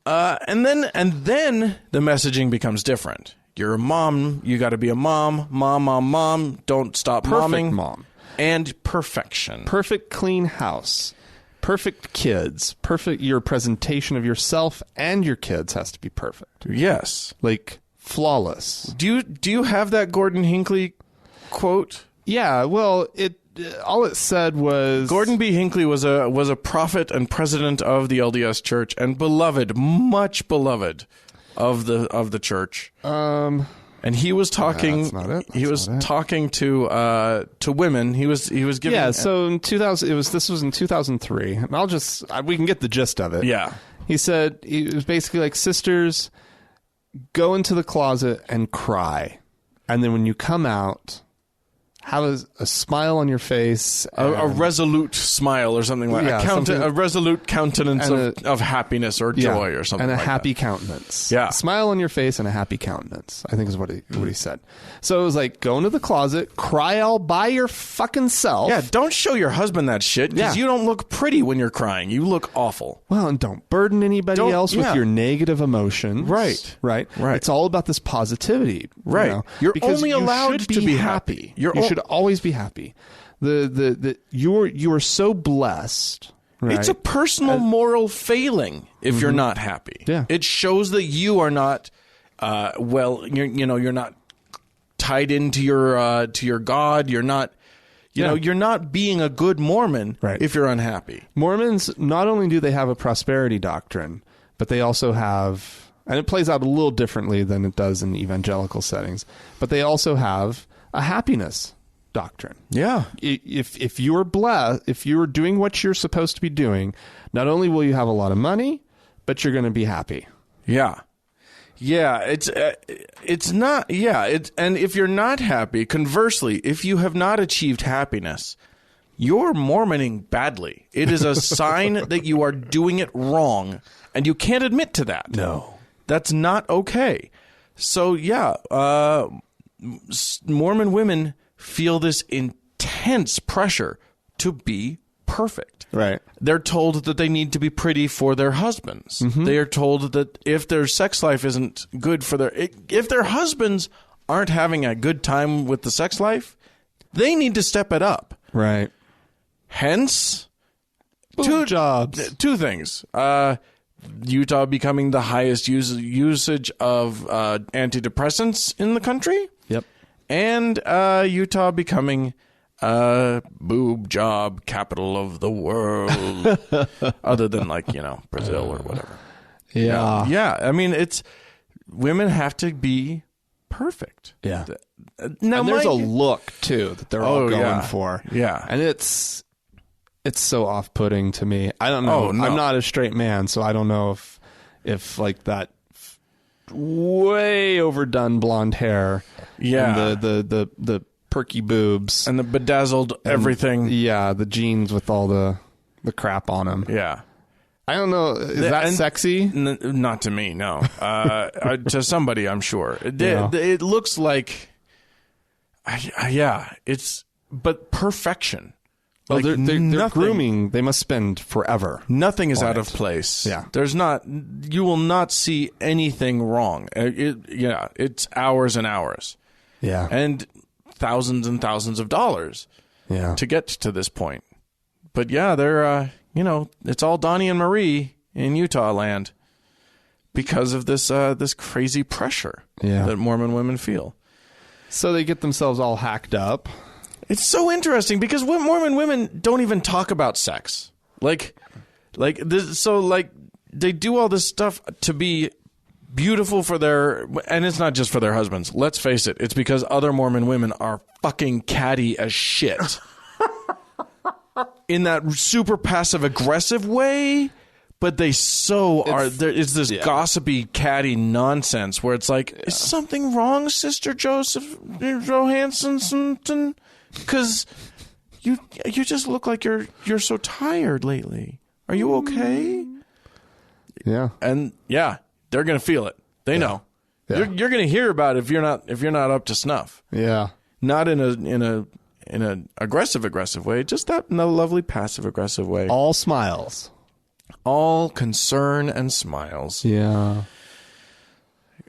And then the messaging becomes different. You're a mom. You got to be a mom. Mom. Don't stop momming. Mom. And perfection. Perfect clean house. Perfect kids. Perfect. Your presentation of yourself and your kids has to be perfect. Yes. Like flawless. Do you have that Gordon Hinckley quote? Yeah. Well, all it said was Gordon B. Hinckley was a prophet and president of the LDS Church and beloved, much beloved of the church. And he was talking. That's not it. He was talking to women. He was giving. Yeah. So in 2000, this was in 2003. And we can get the gist of it. Yeah. He said it was basically like, sisters, go into the closet and cry, and then when you come out, have a smile on your face. A resolute smile or something like that. A resolute countenance of happiness or joy or something like that. And a happy countenance. Yeah. Smile on your face and a happy countenance, I think is what he said. So it was like, go into the closet, cry all by your fucking self. Yeah, don't show your husband that shit because you don't look pretty when you're crying. You look awful. Well, and don't burden anybody else with your negative emotions. Right. It's all about this positivity. Right. You know? You're because only allowed to be happy. You should always be happy. You are so blessed. Right? It's a personal moral failing if you're not happy. Yeah. It shows that you are not you're not tied into your God. You're not you're not being a good Mormon if you're unhappy. Mormons, not only do they have a prosperity doctrine, but they also have, and it plays out a little differently than it does in evangelical settings, but they also have a happiness doctrine. Yeah. If you are blessed, if you are doing what you're supposed to be doing, not only will you have a lot of money, but you're going to be happy. Yeah. Yeah, it's not. Yeah, and if you're not happy, conversely, if you have not achieved happiness, you're Mormoning badly. It is a sign that you are doing it wrong, and you can't admit to that. No, that's not okay. So yeah, Mormon women feel this intense pressure to be perfect. Right. They're told that they need to be pretty for their husbands. Mm-hmm. They are told that if their sex life isn't good for if their husbands aren't having a good time with the sex life, they need to step it up. Right. Hence, two things. Utah becoming the highest usage of antidepressants in the country. Yep. And Utah becoming boob job capital of the world, other than Brazil or whatever. Yeah. Yeah. I mean, women have to be perfect. Yeah. Now, and there's a look too that they're all going for. Yeah. And it's so off-putting to me. I don't know. Oh, no. I'm not a straight man, so I don't know if like that way overdone blonde hair. Yeah. And the perky boobs and the bedazzled everything. Yeah, the jeans with all the crap on them. Yeah. I don't know. Is that sexy? Not to me, no. To somebody, I'm sure. It looks like, but perfection. Well, they're grooming. They must spend forever. Nothing is out of place. Yeah. You will not see anything wrong. It's hours and hours. Yeah. And thousands and thousands of dollars to get to this point. But yeah, they're, it's all Donnie and Marie in Utah land because of this crazy pressure that Mormon women feel. So they get themselves all hacked up. It's so interesting because Mormon women don't even talk about sex. They do all this stuff to be beautiful for and it's not just for their husbands. Let's face it. It's because other Mormon women are fucking catty as shit. In that super passive aggressive way, but they are. It's this gossipy, catty nonsense where it's like, is something wrong, Sister Johansson? Because you just look like you're so tired lately. Are you okay? Yeah. And they're gonna feel it. They know. Yeah. You're going to hear about it if you're not up to snuff. Yeah. Not in a aggressive way, just that in a lovely passive aggressive way. All smiles. All concern and smiles. Yeah.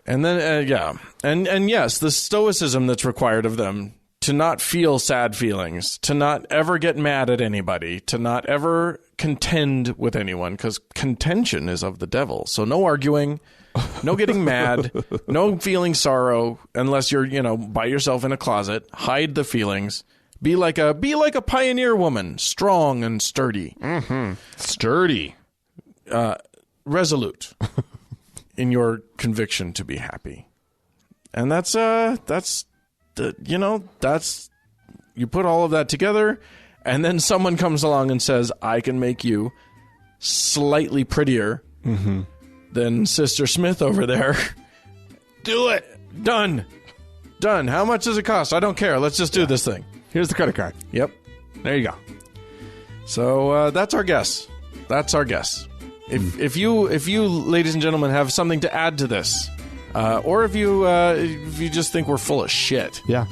And then and yes, the stoicism that's required of them to not feel sad feelings, to not ever get mad at anybody, to not ever contend with anyone, because contention is of the devil. So no arguing, no getting mad, no feeling sorrow unless you're, by yourself in a closet. Hide the feelings. Be like a pioneer woman, strong and sturdy. Mm-hmm. Sturdy. Resolute in your conviction to be happy. And that's you put all of that together, and then someone comes along and says, I can make you slightly prettier than Sister Smith over there. Do it. Done. How much does it cost? I don't care. Let's just do this thing. Here's the credit card. Yep. There you go. So that's our guess. If you, ladies and gentlemen, have something to add to this, or if you just think we're full of shit. Yeah.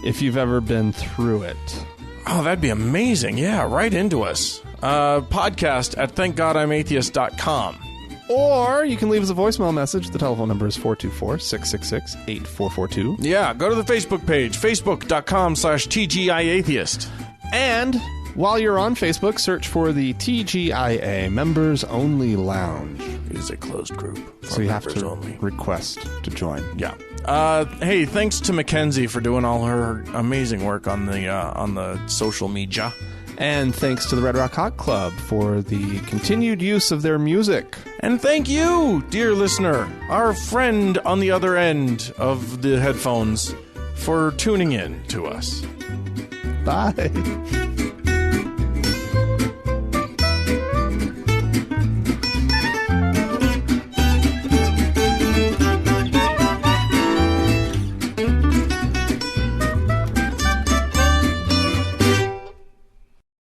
If you've ever been through it. Oh, that'd be amazing. Yeah, right into us. Podcast at thankgodimatheist.com. Or you can leave us a voicemail message. The telephone number is 424-666-8442. Yeah, go to the Facebook page, facebook.com/TGIAtheist. And while you're on Facebook, search for the TGIA Members Only Lounge. It is a closed group. So you have to request to join. Yeah. Hey, thanks to Mackenzie for doing all her amazing work on the social media. And thanks to the Red Rock Hot Club for the continued use of their music. And thank you, dear listener, our friend on the other end of the headphones, for tuning in to us. Bye.